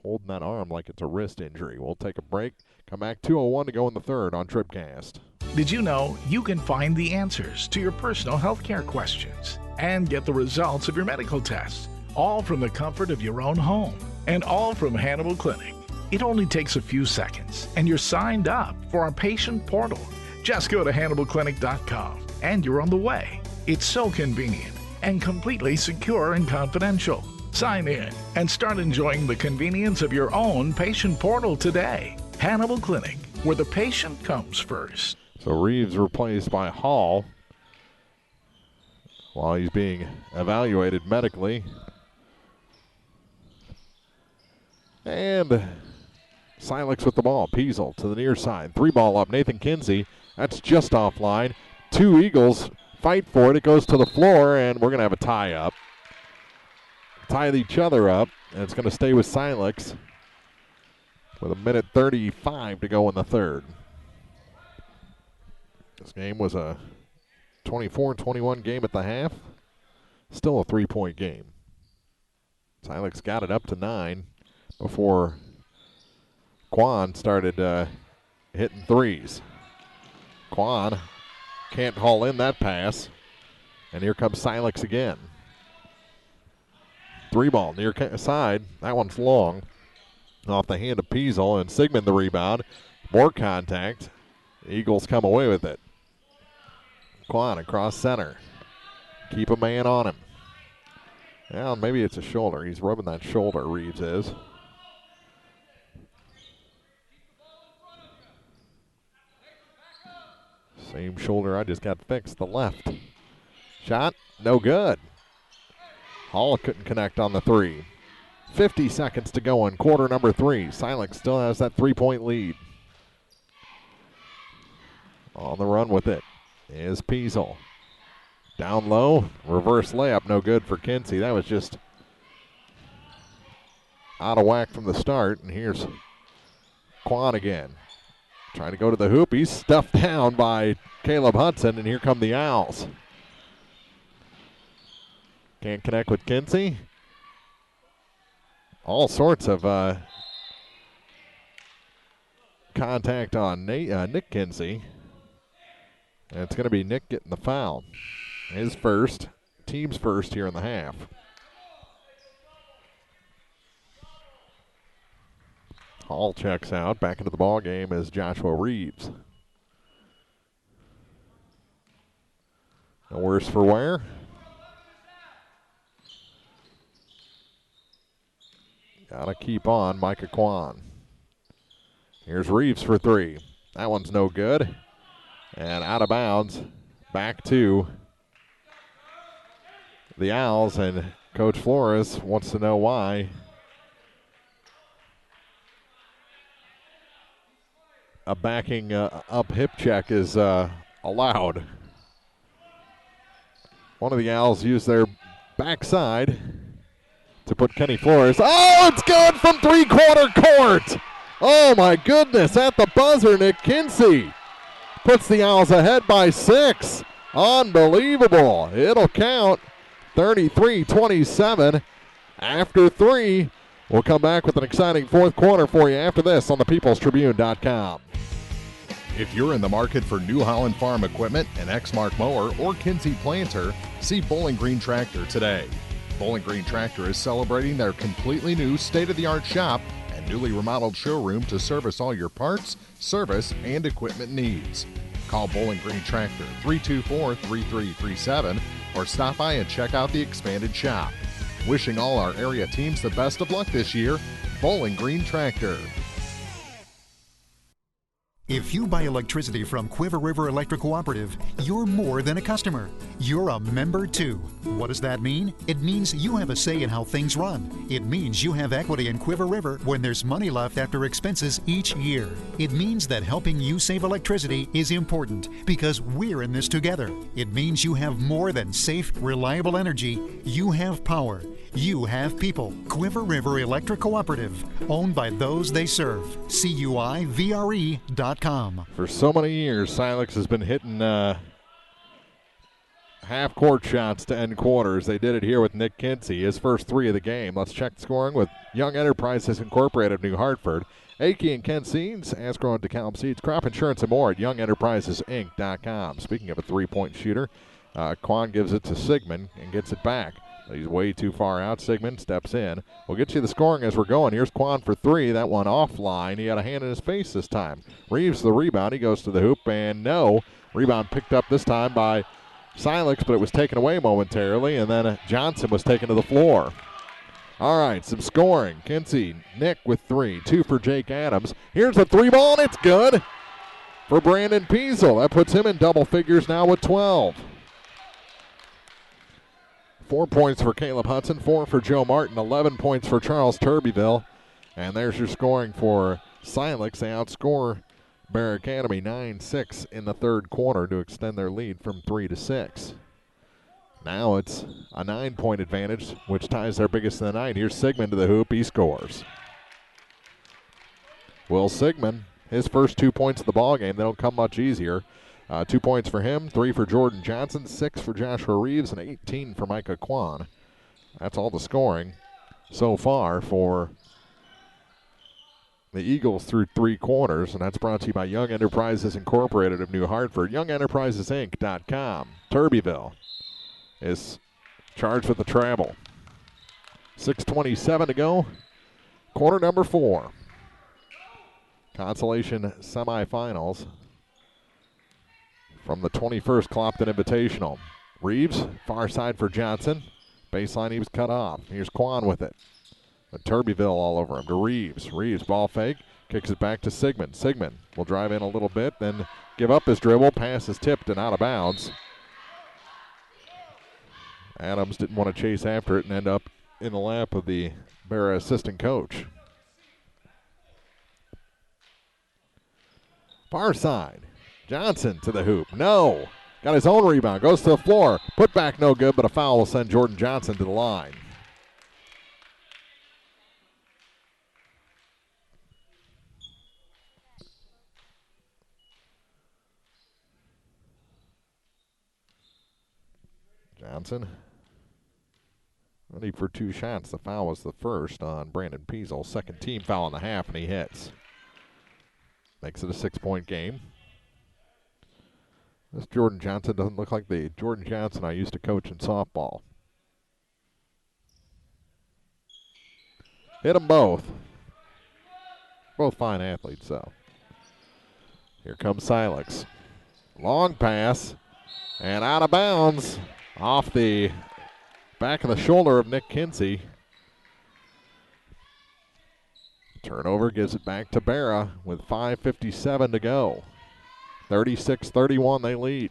holding that arm like it's a wrist injury. We'll take a break. Come back. 2:01 to go in the third on TribCast. Did you know you can find the answers to your personal health care questions and get the results of your medical tests, all from the comfort of your own home and all from Hannibal Clinic? It only takes a few seconds and you're signed up for our patient portal. Just go to HannibalClinic.com and you're on the way. It's so convenient and completely secure and confidential. Sign in and start enjoying the convenience of your own patient portal today. Hannibal Clinic, where the patient comes first. So Reeves replaced by Hall while he's being evaluated medically. And Silex with the ball. Peasel to the near side. 3-ball up. Nathan Kinsey. That's just offline. Two Eagles fight for it. It goes to the floor, and we're going to have a tie-up. Tie each other up, and it's going to stay with Silex with 1:35 to go in the third. This game was a 24-21 game at the half. Still a 3-point game. Silex got it up to 9 before Quan started hitting threes. Quan can't haul in that pass. And here comes Silex again. 3-ball near side. That one's long. Off the hand of Peasel, and Sigmund the rebound. More contact. Eagles come away with it. Quan across center. Keep a man on him. Well, maybe it's a shoulder. He's rubbing that shoulder, Reeves is. Same shoulder I just got fixed, the left. Shot, no good. Hall couldn't connect on the three. 50 seconds to go in quarter number 3. Silex still has that 3-point lead. On the run with it is Peasel. Down low, reverse layup, no good for Kinsey. That was just out of whack from the start. And here's Quan again. Trying to go to the hoop. He's stuffed down by Caleb Hudson, and here come the Owls. Can't connect with Kinsey. All sorts of contact on Nick Kinsey. And it's going to be Nick getting the foul. His first, team's first here in the half. Hall checks out. Back into the ball game is Joshua Reeves. No worse for wear. Gotta keep on Micah Quan. Here's Reeves for 3. That one's no good. And out of bounds. Back to the Owls, and Coach Flores wants to know why. A backing up hip check is allowed. One of the Owls used their backside to put Kenny Flores. Oh, it's good from three-quarter court. Oh, my goodness. At the buzzer, Nick Kinsey puts the Owls ahead by 6. Unbelievable. It'll count. 33-27 after 3. We'll come back with an exciting fourth quarter for you after this on thepeoplestribune.com. If you're in the market for New Holland Farm equipment, an Exmark mower, or Kinsey planter, see Bowling Green Tractor today. Bowling Green Tractor is celebrating their completely new state-of-the-art shop and newly remodeled showroom to service all your parts, service, and equipment needs. Call Bowling Green Tractor 324-3337 or stop by and check out the expanded shop. Wishing all our area teams the best of luck this year, Bowling Green Tractor. If you buy electricity from Quiver River Electric Cooperative, you're more than a customer. You're a member too. What does that mean? It means you have a say in how things run. It means you have equity in Quiver River when there's money left after expenses each year. It means that helping you save electricity is important because we're in this together. It means you have more than safe, reliable energy. You have power. You have people. Quiver River Electric Cooperative, owned by those they serve. CUIVRE.com. For so many years, Silex has been hitting half-court shots to end quarters. They did it here with Nick Kinsey, his first 3 of the game. Let's check scoring with Young Enterprises Incorporated of New Hartford. Akey and Ken Seeds, Asgrow and DeKalb Seeds, crop insurance and more at YoungEnterprisesInc.com. Speaking of a three-point shooter, Quan gives it to Sigmund and gets it back. He's way too far out. Sigmund steps in. We'll get you the scoring as we're going. Here's Quan for 3. That one offline. He had a hand in his face this time. Reeves the rebound. He goes to the hoop, and no. Rebound picked up this time by Silex, but it was taken away momentarily, and then Johnson was taken to the floor. All right, some scoring. Kinsey, Nick with 3. 2 for Jake Adams. Here's a 3-ball, and it's good for Brandon Peasel. That puts him in double figures now with 12. 4 points for Caleb Hudson, 4 for Joe Martin, 11 points for Charles Turbyville. And there's your scoring for Silex. They outscore Bear Academy 9-6 in the third quarter to extend their lead from 3 to 6. Now it's a 9-point advantage, which ties their biggest of the night. Here's Sigmund to the hoop. He scores. Will Sigmund, his first 2 points of the ballgame. They don't come much easier. 2 points for him, 3 for Jordan Johnson, 6 for Joshua Reeves, and 18 for Micah Quan. That's all the scoring so far for the Eagles through 3 quarters, and that's brought to you by Young Enterprises Incorporated of New Hartford, YoungEnterprisesInc.com. Turbyville is charged with the travel. 6:27 to go, quarter number 4. Consolation Semifinals. from the 21st Clopton Invitational. Reeves, far side for Johnson. Baseline, he was cut off. Here's Quan with it. But Turbeville all over him to Reeves. Reeves, ball fake, kicks it back to Sigmund. Sigmund will drive in a little bit, then give up his dribble. Pass is tipped and out of bounds. Adams didn't want to chase after it and end up in the lap of the Barat assistant coach. Far side. Johnson to the hoop. No. Got his own rebound. Goes to the floor. Put back no good, but a foul will send Jordan Johnson to the line. Johnson ready for 2 shots. The foul was the first on Brandon Peasel. Second team foul in the half, and he hits. Makes it a 6-point game. This Jordan Johnson doesn't look like the Jordan Johnson I used to coach in softball. Hit them both. Both fine athletes, though. Here comes Silex. Long pass, and out of bounds. Off the back of the shoulder of Nick Kinsey. Turnover gives it back to Barat with 5:57 to go. 36-31 they lead.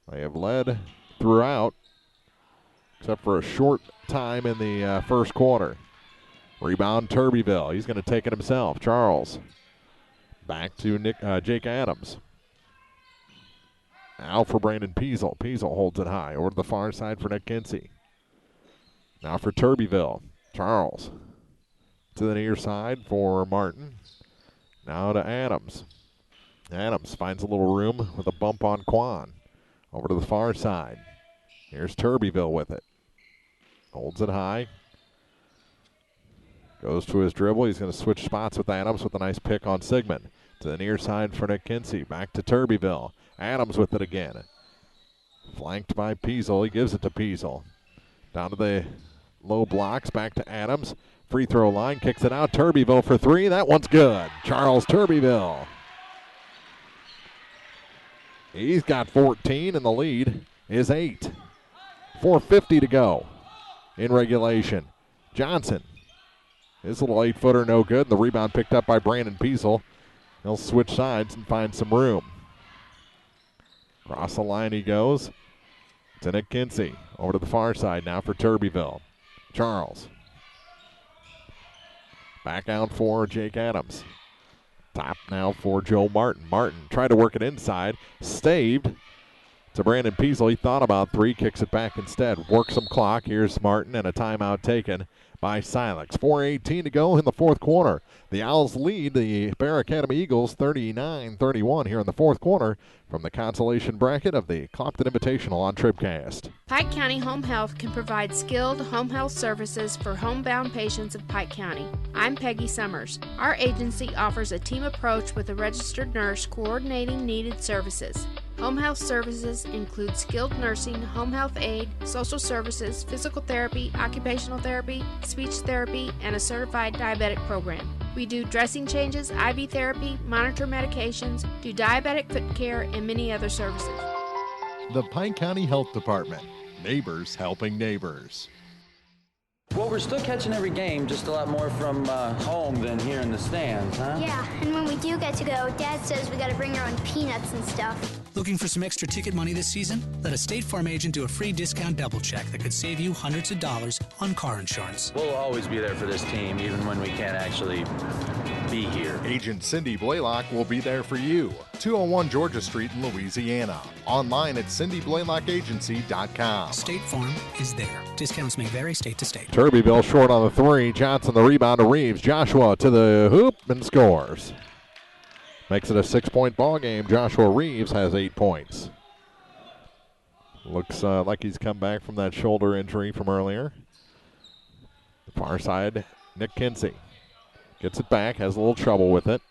They have led throughout, except for a short time in the first quarter. Rebound Turbeville. He's going to take it himself. Charles. Back to Jake Adams. Now for Brandon Peasel. Peasel holds it high. Over to the far side for Nick Kinsey. Now for Turbeville. Charles. To the near side for Martin. Now to Adams. Adams finds a little room with a bump on Quan. Over to the far side. Here's Turbeville with it. Holds it high. Goes to his dribble. He's going to switch spots with Adams with a nice pick on Sigmund. To the near side for Nick Kinsey. Back to Turbeville. Adams with it again. Flanked by Peasel. He gives it to Peasel. Down to the low blocks. Back to Adams. Free throw line. Kicks it out. Turbeville for 3. That one's good. Charles Turbeville. He's got 14, and the lead is 8. 4:50 to go in regulation. Johnson. His little 8-footer no good. The rebound picked up by Brandon Peasel. He'll switch sides and find some room. Across the line he goes. To Nick Kinsey. Over to the far side now for Turbeville. Charles. Back out for Jake Adams. Top now for Joe Martin. Martin tried to work it inside. Staved to Brandon Peasel. He thought about 3. Kicks it back instead. Works some clock. Here's Martin and a timeout taken by Silex. 4:18 to go in the fourth quarter. The Owls lead the Barat Academy Eagles 39-31 here in the fourth quarter from the consolation bracket of the Clopton Invitational on TribCast. Pike County Home Health can provide skilled home health services for homebound patients of Pike County. I'm Peggy Summers. Our agency offers a team approach with a registered nurse coordinating needed services. Home health services include skilled nursing, home health aid, social services, physical therapy, occupational therapy, speech therapy, and a certified diabetic program. We do dressing changes, IV therapy, monitor medications, do diabetic foot care, and many other services. The Pike County Health Department. Neighbors helping neighbors. Well, we're still catching every game, just a lot more from home than here in the stands, huh? Yeah, and when we do get to go, Dad says we gotta bring our own peanuts and stuff. Looking for some extra ticket money this season? Let a State Farm agent do a free discount double check that could save you hundreds of dollars on car insurance. We'll always be there for this team, even when we can't actually be here. Agent Cindy Blaylock will be there for you. 201 Georgia Street in Louisiana. Online at cindyblaylockagency.com. State Farm is there. Discounts may vary state to state. Turbeville short on the 3. Johnson the rebound to Reeves. Joshua to the hoop and scores. Makes it a 6-point ball game. Joshua Reeves has 8 points. Looks like he's come back from that shoulder injury from earlier. The far side, Nick Kinsey. Gets it back, has a little trouble with it.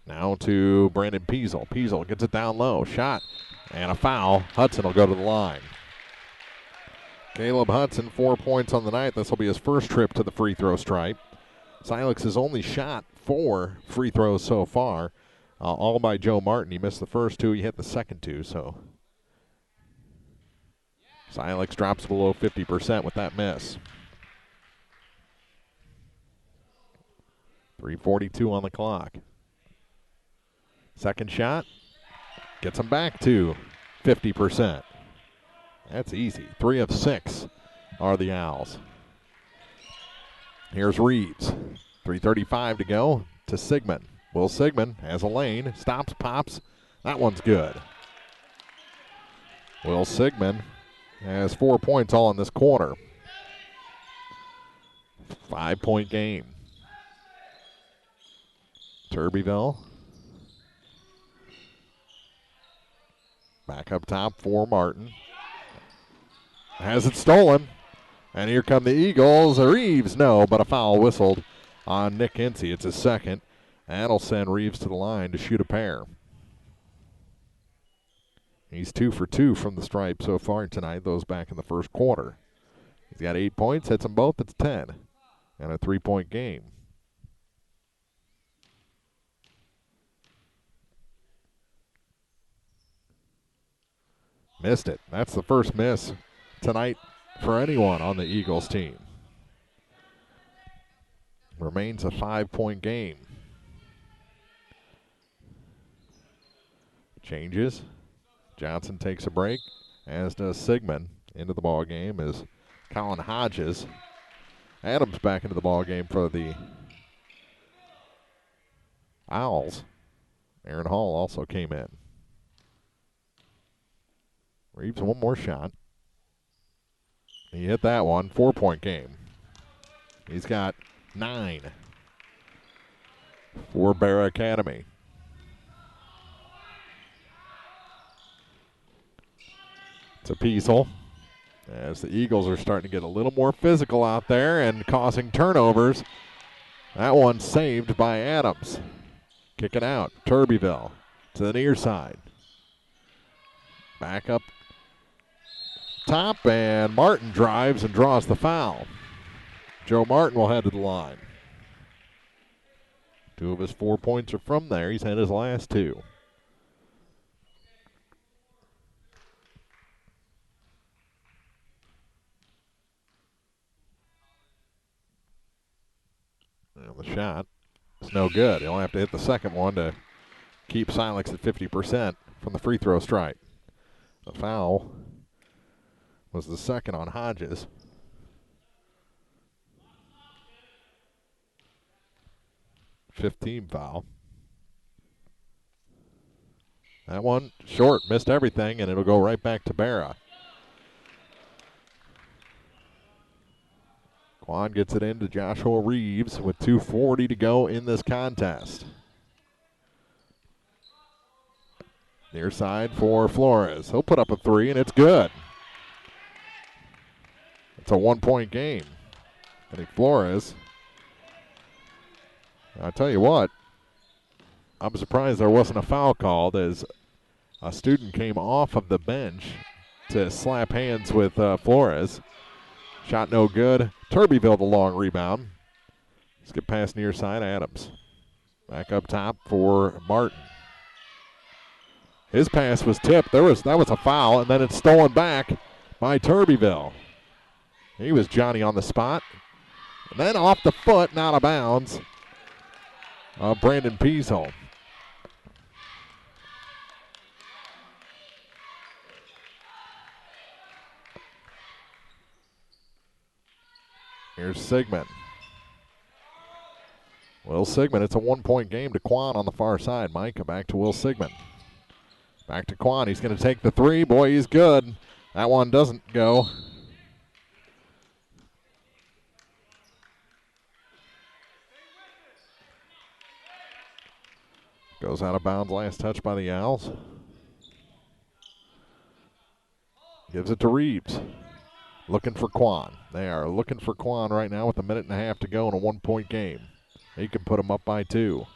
Now to Brandon Peasel. Peasel gets it down low. Shot and a foul. Hudson will go to the line. Caleb Hudson, 4 points on the night. This will be his first trip to the free throw stripe. Silex has only shot 4 free throws so far. all by Joe Martin. He missed the first two. He hit the second two, so Silex drops below 50% with that miss. 3:42 on the clock. Second shot gets him back to 50%. That's easy. 3 of 6 are the Owls. Here's Reeves. 3:35 to go to Sigmund. Will Sigmund has a lane, stops, pops. That one's good. Will Sigmund has 4 points all in this quarter. 5-point game. Turbeville. Back up top for Martin. Has it stolen. And here come the Eagles. Reeves, no, but a foul whistled on Nick Hinsey. It's his second. That'll send Reeves to the line to shoot a pair. He's 2 for 2 from the stripe so far tonight, those back in the first quarter. He's got 8 points, hits them both, it's 10. And a 3-point game. Missed it. That's the first miss tonight for anyone on the Eagles team. Remains a 5-point game. Changes. Johnson takes a break, as does Sigmund. Into the ball game is Colin Hodges. Adams back into the ball game for the Owls. Aaron Hall also came in. Reeves, one more shot. He hit that one. 4-point game. He's got 9 for Bear Academy. To Peasel, as the Eagles are starting to get a little more physical out there and causing turnovers. That one saved by Adams. Kick it out. Turbeville to the near side. Back up top, and Martin drives and draws the foul. Joe Martin will head to the line. 2 of his 4 points are from there. He's had his last 2. Well, the shot is no good. He'll have to hit the second one to keep Silex at 50% from the free throw strike. The foul was the second on Hodges. '15 foul. That one short, missed everything, and it'll go right back to Barat. Quan gets it into Joshua Reeves with 2:40 to go in this contest. Near side for Flores. He'll put up a 3, and it's good. It's a 1-point game. I think Flores, I'll tell you what, I'm surprised there wasn't a foul called as a student came off of the bench to slap hands with Flores. Shot no good. Turbeville the long rebound. Let's get past near side Adams. Back up top for Martin. His pass was tipped. That was a foul, and then it's stolen back by Turbeville. He was Johnny on the spot. And then off the foot and out of bounds. Brandon Peasel. Here's Sigmund. Will Sigmund, it's a 1-point game to Quan on the far side. Micah back to Will Sigmund. Back to Quan, he's going to take the 3. Boy, he's good. That one doesn't go. Goes out of bounds, last touch by the Owls. Gives it to Reeves. Looking for Quan. They are looking for Quan right now with 1.5 minutes to go in a 1-point game. He can put him up by 2.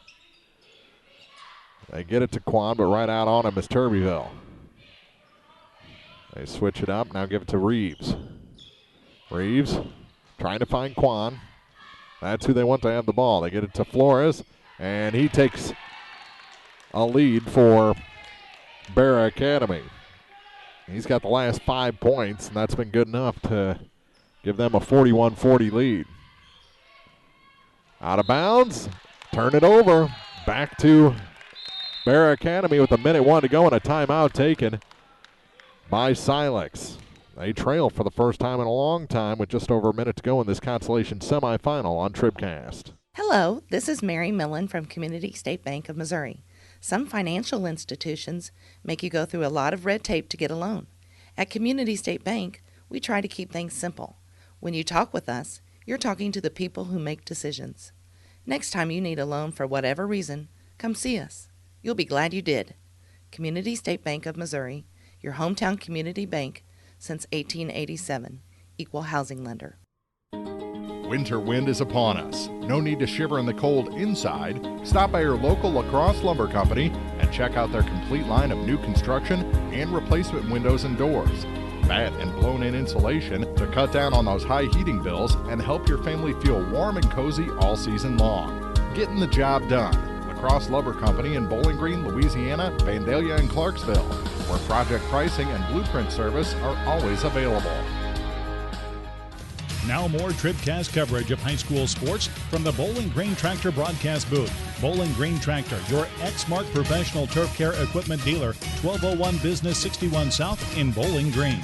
They get it to Quan, but right out on him is Turbeville. They switch it up, now give it to Reeves. Reeves trying to find Quan. That's who they want to have the ball. They get it to Flores, and he takes a lead for Barat Academy. He's got the last 5 points, and that's been good enough to give them a 41-40 lead. Out of bounds, turn it over, back to Barat Academy with 1:01 to go and a timeout taken by Silex. They trail for the first time in a long time with just over a minute to go in this Consolation Semifinal on TribCast. Hello, this is Mary Millen from Community State Bank of Missouri. Some financial institutions make you go through a lot of red tape to get a loan. At Community State Bank, we try to keep things simple. When you talk with us, you're talking to the people who make decisions. Next time you need a loan for whatever reason, come see us. You'll be glad you did. Community State Bank of Missouri, your hometown community bank since 1887. Equal housing lender. Winter wind is upon us. No need to shiver in the cold inside. Stop by your local La Crosse Lumber Company and check out their complete line of new construction and replacement windows and doors. Fat and blown-in insulation to cut down on those high heating bills and help your family feel warm and cozy all season long. Getting the job done. La Crosse Lumber Company in Bowling Green, Louisiana, Vandalia, and Clarksville, where project pricing and blueprint service are always available. Now more TribCast coverage of high school sports from the Bowling Green Tractor broadcast booth. Bowling Green Tractor, your Exmark professional turf care equipment dealer, 1201 Business 61 South in Bowling Green.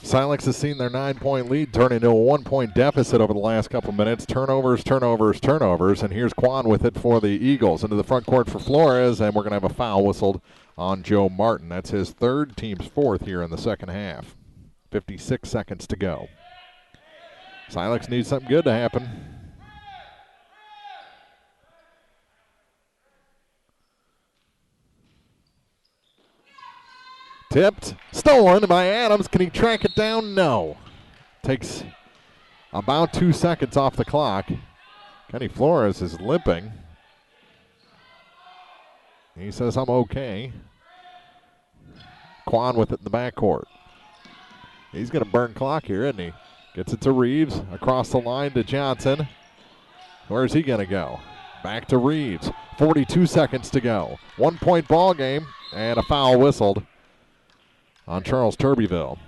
Silex has seen their 9-point lead turn into a 1-point deficit over the last couple minutes. Turnovers, and here's Quan with it for the Eagles. Into the front court for Flores, and we're going to have a foul whistled on Joe Martin. That's his third, team's fourth here in the second half. 56 seconds to go. Silex needs something good to happen. Tipped, stolen by Adams. Can he track it down? No. Takes about 2 seconds off the clock. Kenny Flores is limping. He says, I'm okay. Quan with it in the backcourt. He's going to burn clock here, isn't he? Gets it to Reeves, across the line to Johnson. Where's he going to go? Back to Reeves. 42 seconds to go. 1-point ball game, and a foul whistled on Charles Turbyville.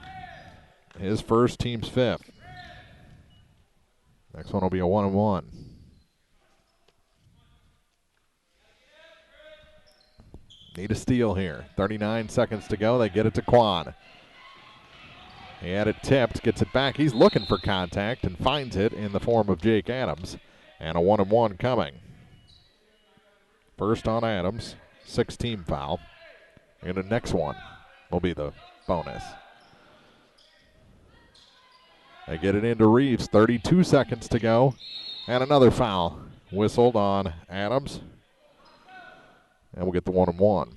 His first, team's fifth. Next one will be a 1-and-1. Need a steal here. 39 seconds to go. They get it to Quan. He had it tipped, gets it back. He's looking for contact and finds it in the form of Jake Adams. And a 1-and-1 coming. First on Adams, 6-team foul. And the next one will be the bonus. They get it into Reeves, 32 seconds to go. And another foul whistled on Adams. And we'll get the 1-and-1.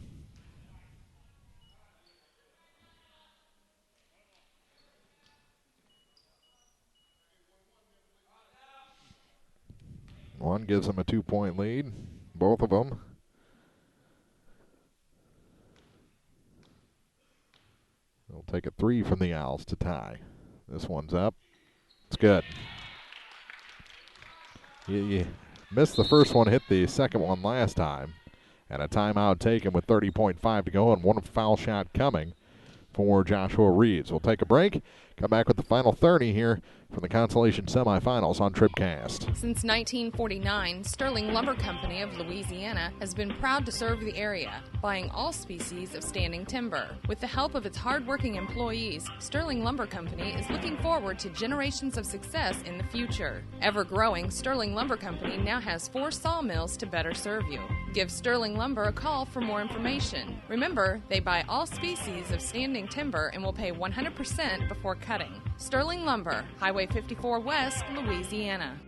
One gives them a 2-point lead, both of them. They'll take a 3 from the Owls to tie. This one's up. It's good. You missed the first one, hit the second one last time. And a timeout taken with 30.5 to go and one foul shot coming for Joshua Reeves. We'll take a break, come back with the final 30 here from the Consolation Semifinals on TribCast. Since 1949, Sterling Lumber Company of Louisiana has been proud to serve the area, buying all species of standing timber. With the help of its hard-working employees, Sterling Lumber Company is looking forward to generations of success in the future. Ever-growing, Sterling Lumber Company now has 4 sawmills to better serve you. Give Sterling Lumber a call for more information. Remember, they buy all species of standing timber and will pay 100% before cutting. Sterling Lumber, Highway 54 West, Louisiana.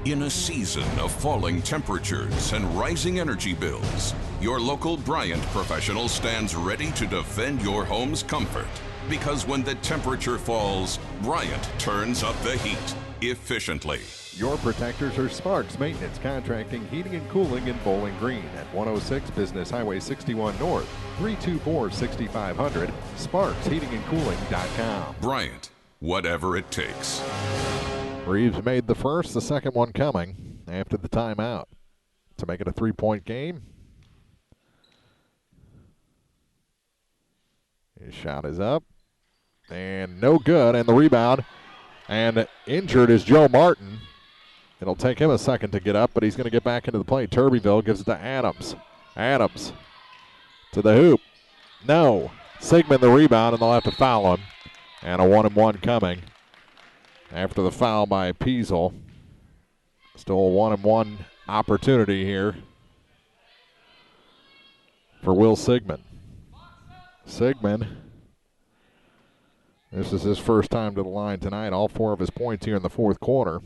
In a season of falling temperatures and rising energy bills, your local Bryant professional stands ready to defend your home's comfort. Because when the temperature falls, Bryant turns up the heat efficiently. Your protectors are Sparks Maintenance Contracting, Heating and Cooling in Bowling Green at 106 Business Highway 61 North, 324-6500, sparksheatingandcooling.com. Bryant, whatever it takes. Reeves made the first, the second one coming after the timeout to make it a 3-point game. His shot is up. And no good. And the rebound. And injured is Joe Martin. It'll take him a second to get up, but he's going to get back into the play. Turbeville gives it to Adams. Adams to the hoop. No. Sigmund the rebound, and they'll have to foul him. And a 1-and-1 coming after the foul by Peasel. Still a 1-and-1 opportunity here for Will Sigmund. Sigmund, this is his first time to the line tonight. All 4 of his points here in the fourth quarter.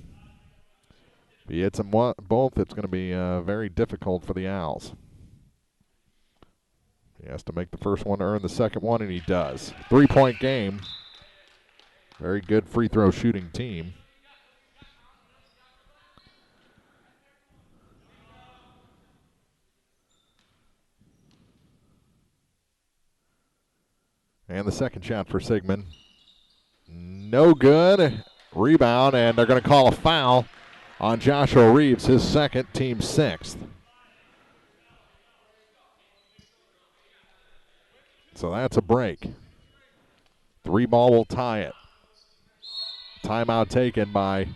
If he hits them both, it's going to be very difficult for the Owls. He has to make the first one to earn the second one, and he does. 3-point game. Very good free throw shooting team. And the second shot for Sigmund. No good. Rebound, and they're going to call a foul on Joshua Reeves, his second, team 6th. So that's a break. 3-ball will tie it. Timeout taken by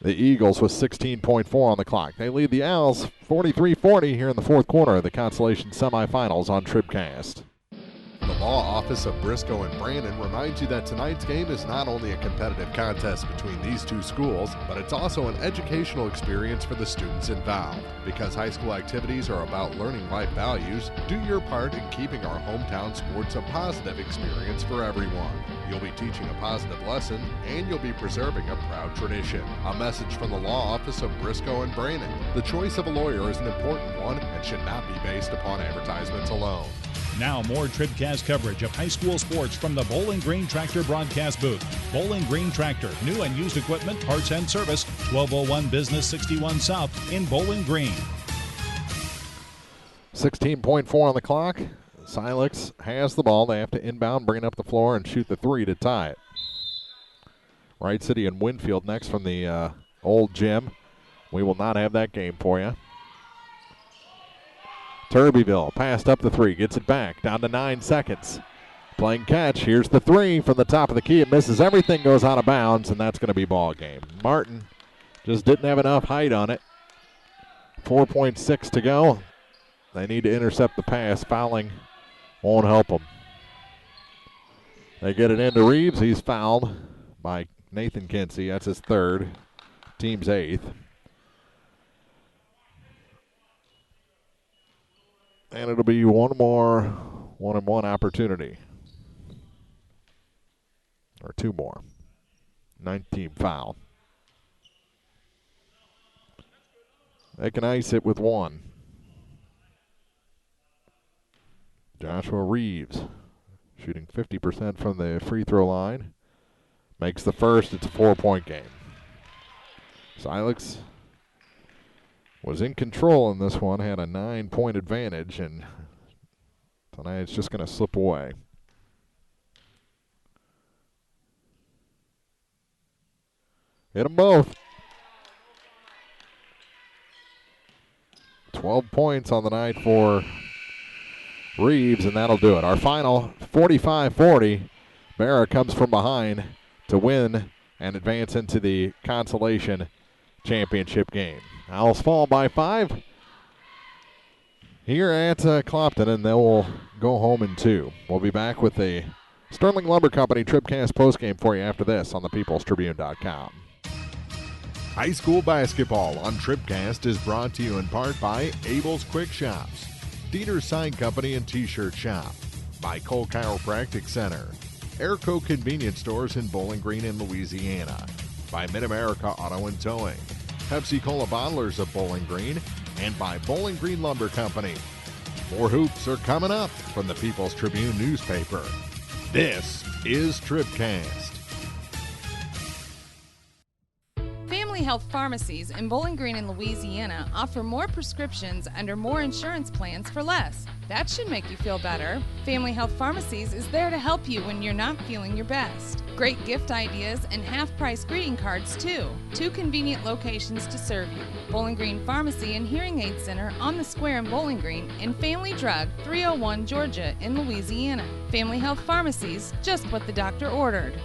the Eagles with 16.4 on the clock. They lead the Owls 43-40 here in the fourth quarter of the Consolation Semifinals on TribCast. The Law Office of Briscoe and Brandon reminds you that tonight's game is not only a competitive contest between these two schools, but it's also an educational experience for the students involved. Because high school activities are about learning life values, do your part in keeping our hometown sports a positive experience for everyone. You'll be teaching a positive lesson, and you'll be preserving a proud tradition. A message from the Law Office of Briscoe and Brandon. The choice of a lawyer is an important one and should not be based upon advertisements alone. Now more TribCast coverage of high school sports from the Bowling Green Tractor broadcast booth. Bowling Green Tractor, new and used equipment, parts and service, 1201 Business 61 South in Bowling Green. 16.4 on the clock. Silex has the ball. They have to inbound, bring it up the floor, and shoot the 3 to tie it. Wright City and Winfield next from the old gym. We will not have that game for you. Turbeville passed up the 3, gets it back, down to 9 seconds. Playing catch, here's the 3 from the top of the key. It misses everything, goes out of bounds, and that's going to be ball game. Martin just didn't have enough height on it. 4.6 to go. They need to intercept the pass. Fouling won't help them. They get it into Reeves. He's fouled by Nathan Kinsey. That's his 3rd, team's 8th. And it'll be one more 1-and-1 opportunity. Or 2 more. 19 foul. They can ice it with 1. Joshua Reeves shooting 50% from the free throw line. Makes the first. It's a 4-point game. Silex was in control in this one, had a 9-point advantage, and tonight it's just going to slip away. Hit them both. 12 points on the night for Reeves, and that'll do it. Our final 45-40. Barat comes from behind to win and advance into the Consolation Championship game. Owls fall by 5 here at Clopton, and they will go home in 2. We'll be back with the Sterling Lumber Company TribCast postgame for you after this on thepeoplestribune.com. High school basketball on TribCast is brought to you in part by Abel's Quick Shops, Dieter's Sign Company and T-Shirt Shop, by Cole Chiropractic Center, Airco Convenience Stores in Bowling Green and Louisiana, by Mid-America Auto and Towing, Pepsi-Cola Bottlers of Bowling Green, and by Bowling Green Lumber Company. More hoops are coming up from the People's Tribune newspaper. This is TribCast. Family Health Pharmacies in Bowling Green and Louisiana offer more prescriptions under more insurance plans for less. That should make you feel better. Family Health Pharmacies is there to help you when you're not feeling your best. Great gift ideas and half-price greeting cards, too. 2 convenient locations to serve you. Bowling Green Pharmacy and Hearing Aid Center on the Square in Bowling Green, and Family Drug, 301 Georgia in Louisiana. Family Health Pharmacies, just what the doctor ordered.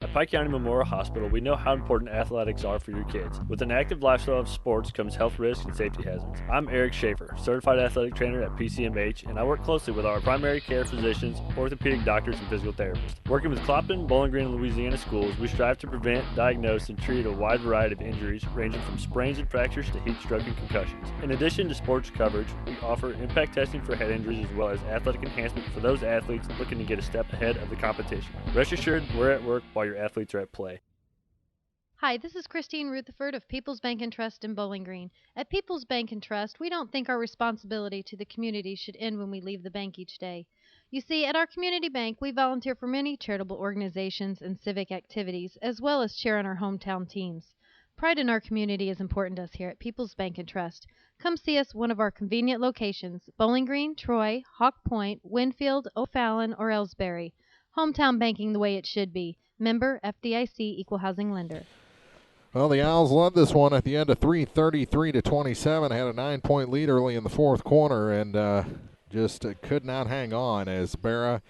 At Pike County Memorial Hospital, we know how important athletics are for your kids. With an active lifestyle of sports comes health risks and safety hazards. I'm Eric Schaefer, certified athletic trainer at PCMH, and I work closely with our primary care physicians, orthopedic doctors, and physical therapists. Working with Clopton, Bowling Green, and Louisiana schools, we strive to prevent, diagnose, and treat a wide variety of injuries ranging from sprains and fractures to heat stroke and concussions. In addition to sports coverage, we offer impact testing for head injuries as well as athletic enhancement for those athletes looking to get a step ahead of the competition. Rest assured, we're at work while your athletes are at play. Hi, this is Christine Rutherford of People's Bank and Trust in Bowling Green. At People's Bank and Trust, we don't think our responsibility to the community should end when we leave the bank each day. You see, at our community bank, we volunteer for many charitable organizations and civic activities, as well as cheer on our hometown teams. Pride in our community is important to us here at People's Bank and Trust. Come see us at one of our convenient locations, Bowling Green, Troy, Hawk Point, Winfield, O'Fallon, or Ellsbury. Hometown banking the way it should be. Member FDIC Equal Housing Lender. Well, the Owls led this one at the end of 33-27. Had a 9-point lead early in the fourth quarter and just could not hang on as Barat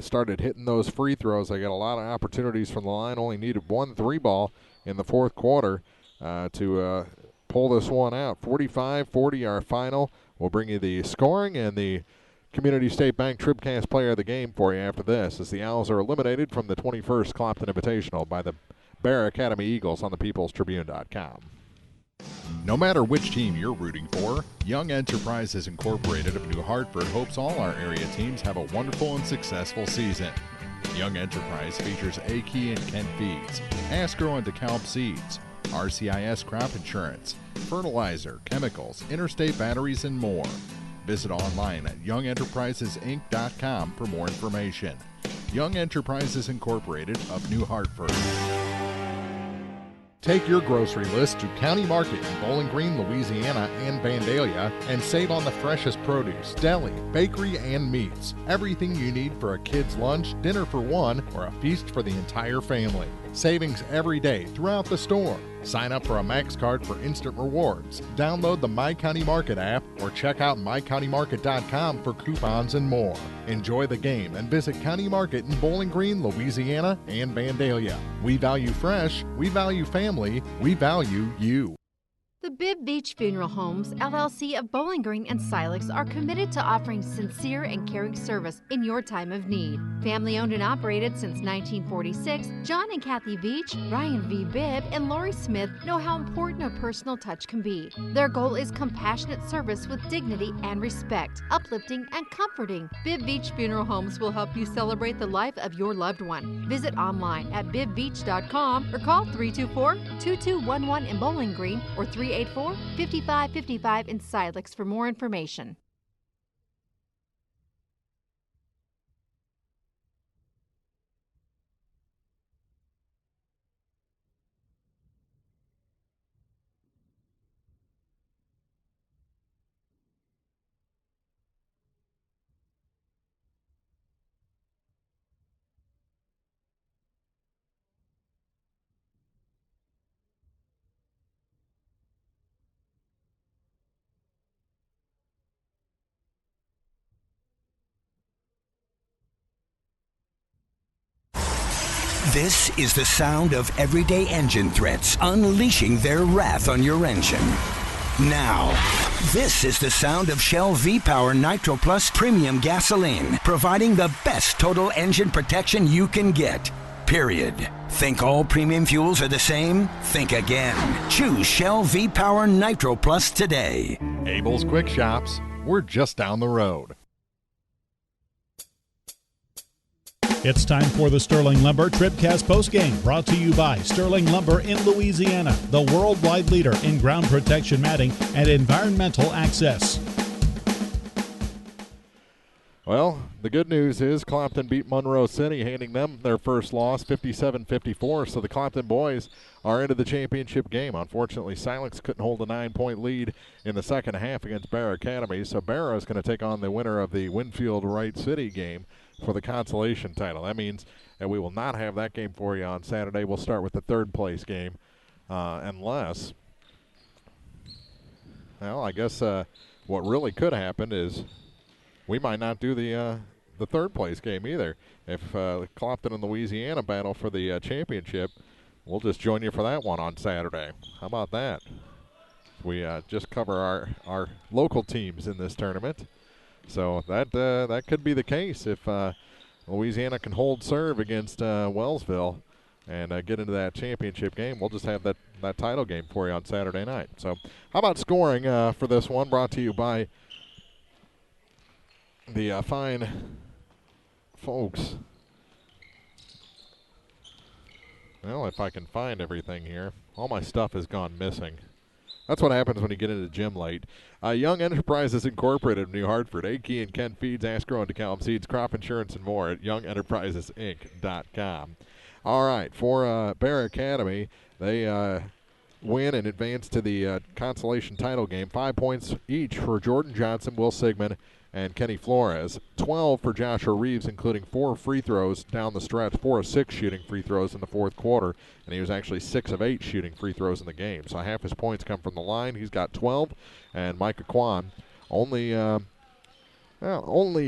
started hitting those free throws. They got a lot of opportunities from the line. Only needed 1 3-ball in the fourth quarter to pull this one out. 45-40 our final. We'll bring you the scoring and the Community State Bank TribCast player of the game for you after this, as the Owls are eliminated from the 21st Clopton Invitational by the Bear Academy Eagles on the peoplestribune.com. No matter which team you're rooting for, Young Enterprises Incorporated of New Hartford hopes all our area teams have a wonderful and successful season. Young Enterprise features A-Key and Kent Feeds, Astro and DeKalb Seeds, RCIS Crop Insurance, fertilizer, chemicals, interstate batteries, and more. Visit online at youngenterprisesinc.com for more information. Young Enterprises Incorporated of New Hartford. Take your grocery list to County Market in Bowling Green, Louisiana and Vandalia and save on the freshest produce, deli, bakery, and meats. Everything you need for a kid's lunch, dinner for one, or a feast for the entire family. Savings every day throughout the store. Sign up for a Max card for instant rewards. Download the My County Market app or check out mycountymarket.com for coupons and more. Enjoy the game and visit County Market in Bowling Green, Louisiana and Vandalia. We value fresh, we value family, we value you. The Bibb Beach Funeral Homes, LLC of Bowling Green and Silex are committed to offering sincere and caring service in your time of need. Family owned and operated since 1946, John and Kathy Beach, Ryan V. Bibb, and Lori Smith know how important a personal touch can be. Their goal is compassionate service with dignity and respect, uplifting and comforting. Bibb Beach Funeral Homes will help you celebrate the life of your loved one. Visit online at bibbbeach.com or call 324-2211 in Bowling Green or 384-5555 in Silex for more information. This is the sound of everyday engine threats unleashing their wrath on your engine. Now, this is the sound of Shell V-Power Nitro Plus Premium Gasoline, providing the best total engine protection you can get. Period. Think all premium fuels are the same? Think again. Choose Shell V-Power Nitro Plus today. Abel's Quick Shops, we're just down the road. It's time for the Sterling Lumber TribCast postgame, brought to you by Sterling Lumber in Louisiana, the worldwide leader in ground protection matting and environmental access. Well, the good news is Clopton beat Monroe City, handing them their first loss, 57-54. So the Clopton boys are into the championship game. Unfortunately, Silex couldn't hold a 9-point lead in the second half against Barat Academy. So Barat is going to take on the winner of the Winfield-Wright City game for the consolation title. That means that we will not have that game for you on Saturday. We'll start with the third-place game unless, well, I guess what really could happen is we might not do the third-place game either. If Clopton and Louisiana battle for the championship, we'll just join you for that one on Saturday. How about that? We just cover our local teams in this tournament. So that could be the case if Louisiana can hold serve against Wellsville and get into that championship game. We'll just have that title game for you on Saturday night. So how about scoring for this one, brought to you by the fine folks. Well, if I can find everything here. All my stuff has gone missing. That's what happens when you get into the gym late. Young Enterprises Incorporated of New Hartford, A.K. and Ken Feeds, Astro and DeKalb Seeds, crop insurance, and more at youngenterprisesinc.com. All right, for Barat Academy, they win and advance to the consolation title game. 5 points each for Jordan Johnson, Will Sigmund, and Kenny Flores. 12 for Joshua Reeves, including 4 free throws down the stretch, 4 of 6 shooting free throws in the fourth quarter, and he was actually 6 of 8 shooting free throws in the game. So half his points come from the line. He's got 12, and Micah Kwan only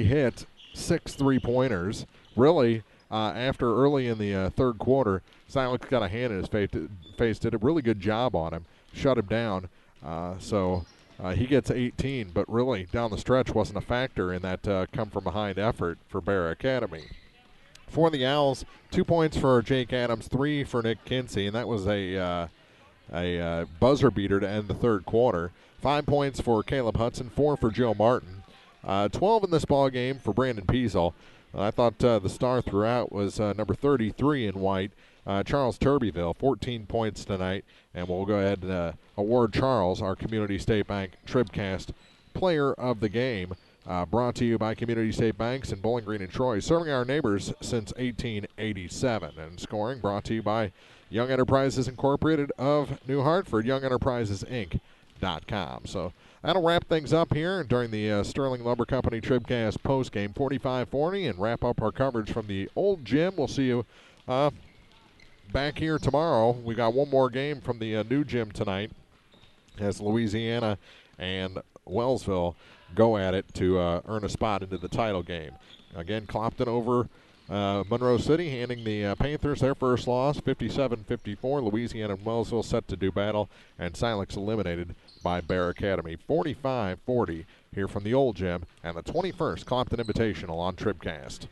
hit 6 three-pointers. Really, after early in the third quarter, Silex got a hand in his face, did a really good job on him, shut him down. He gets 18, but really down the stretch wasn't a factor in that come-from-behind effort for Barat Academy. For the Owls, 2 points for Jake Adams, 3 for Nick Kinsey, and that was a buzzer beater to end the third quarter. 5 points for Caleb Hudson, 4 for Joe Martin. 12 in this ball game for Brandon Peasel. I thought the star throughout was number 33 in white, Charles Turbyville, 14 points tonight, and we'll go ahead and award Charles our Community State Bank TribCast Player of the Game, brought to you by Community State Banks in Bowling Green and Troy, serving our neighbors since 1887. And scoring brought to you by Young Enterprises Incorporated of New Hartford, youngenterprisesinc.com. So that'll wrap things up here during the Sterling Lumber Company TribCast postgame 45-40 and wrap up our coverage from the old gym. We'll see you back here tomorrow. We got one more game from the new gym tonight as Louisiana and Wellsville go at it to earn a spot into the title game. Again, Clopton over Monroe City, handing the Panthers their first loss, 57-54. Louisiana and Wellsville set to do battle, and Silex eliminated by Barat Academy, 45-40 here from the old gym and the 21st Clopton Invitational on TribCast.